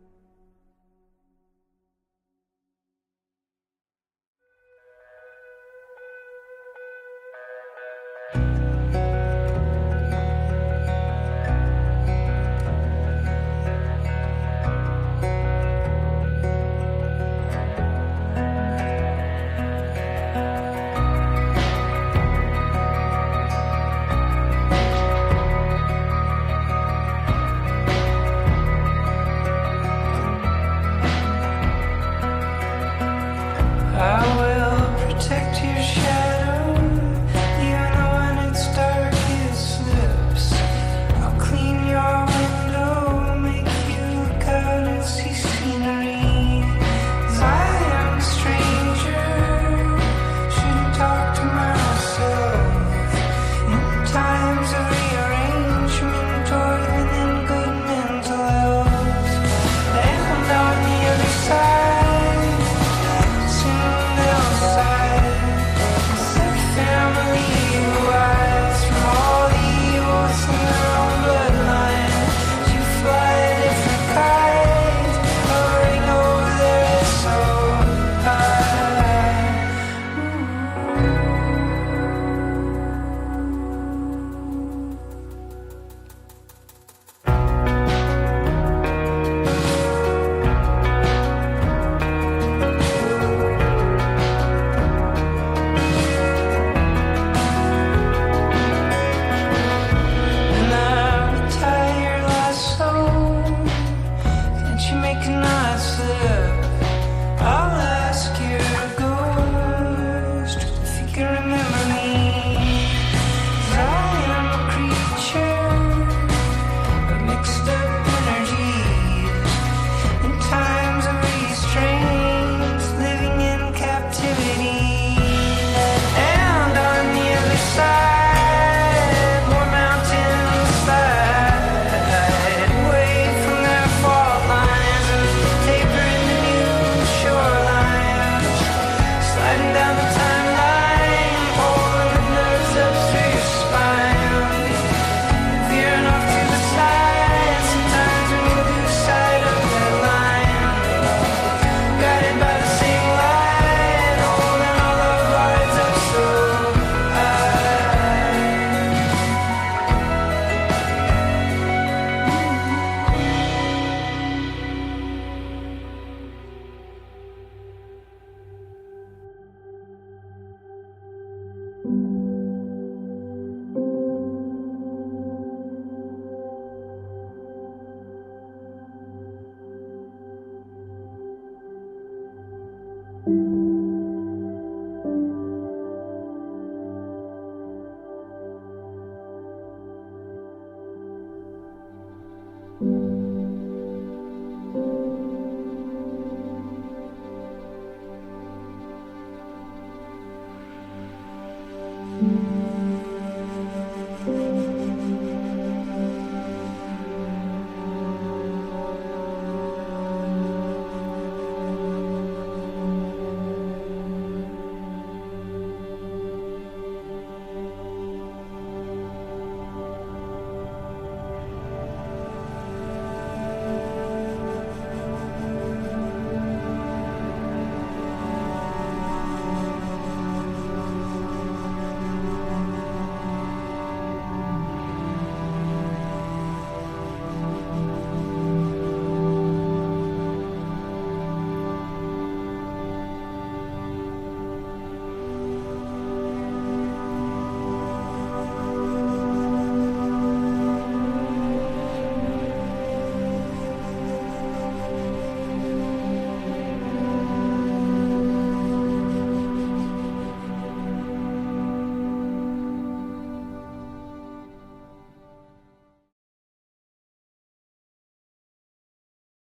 you.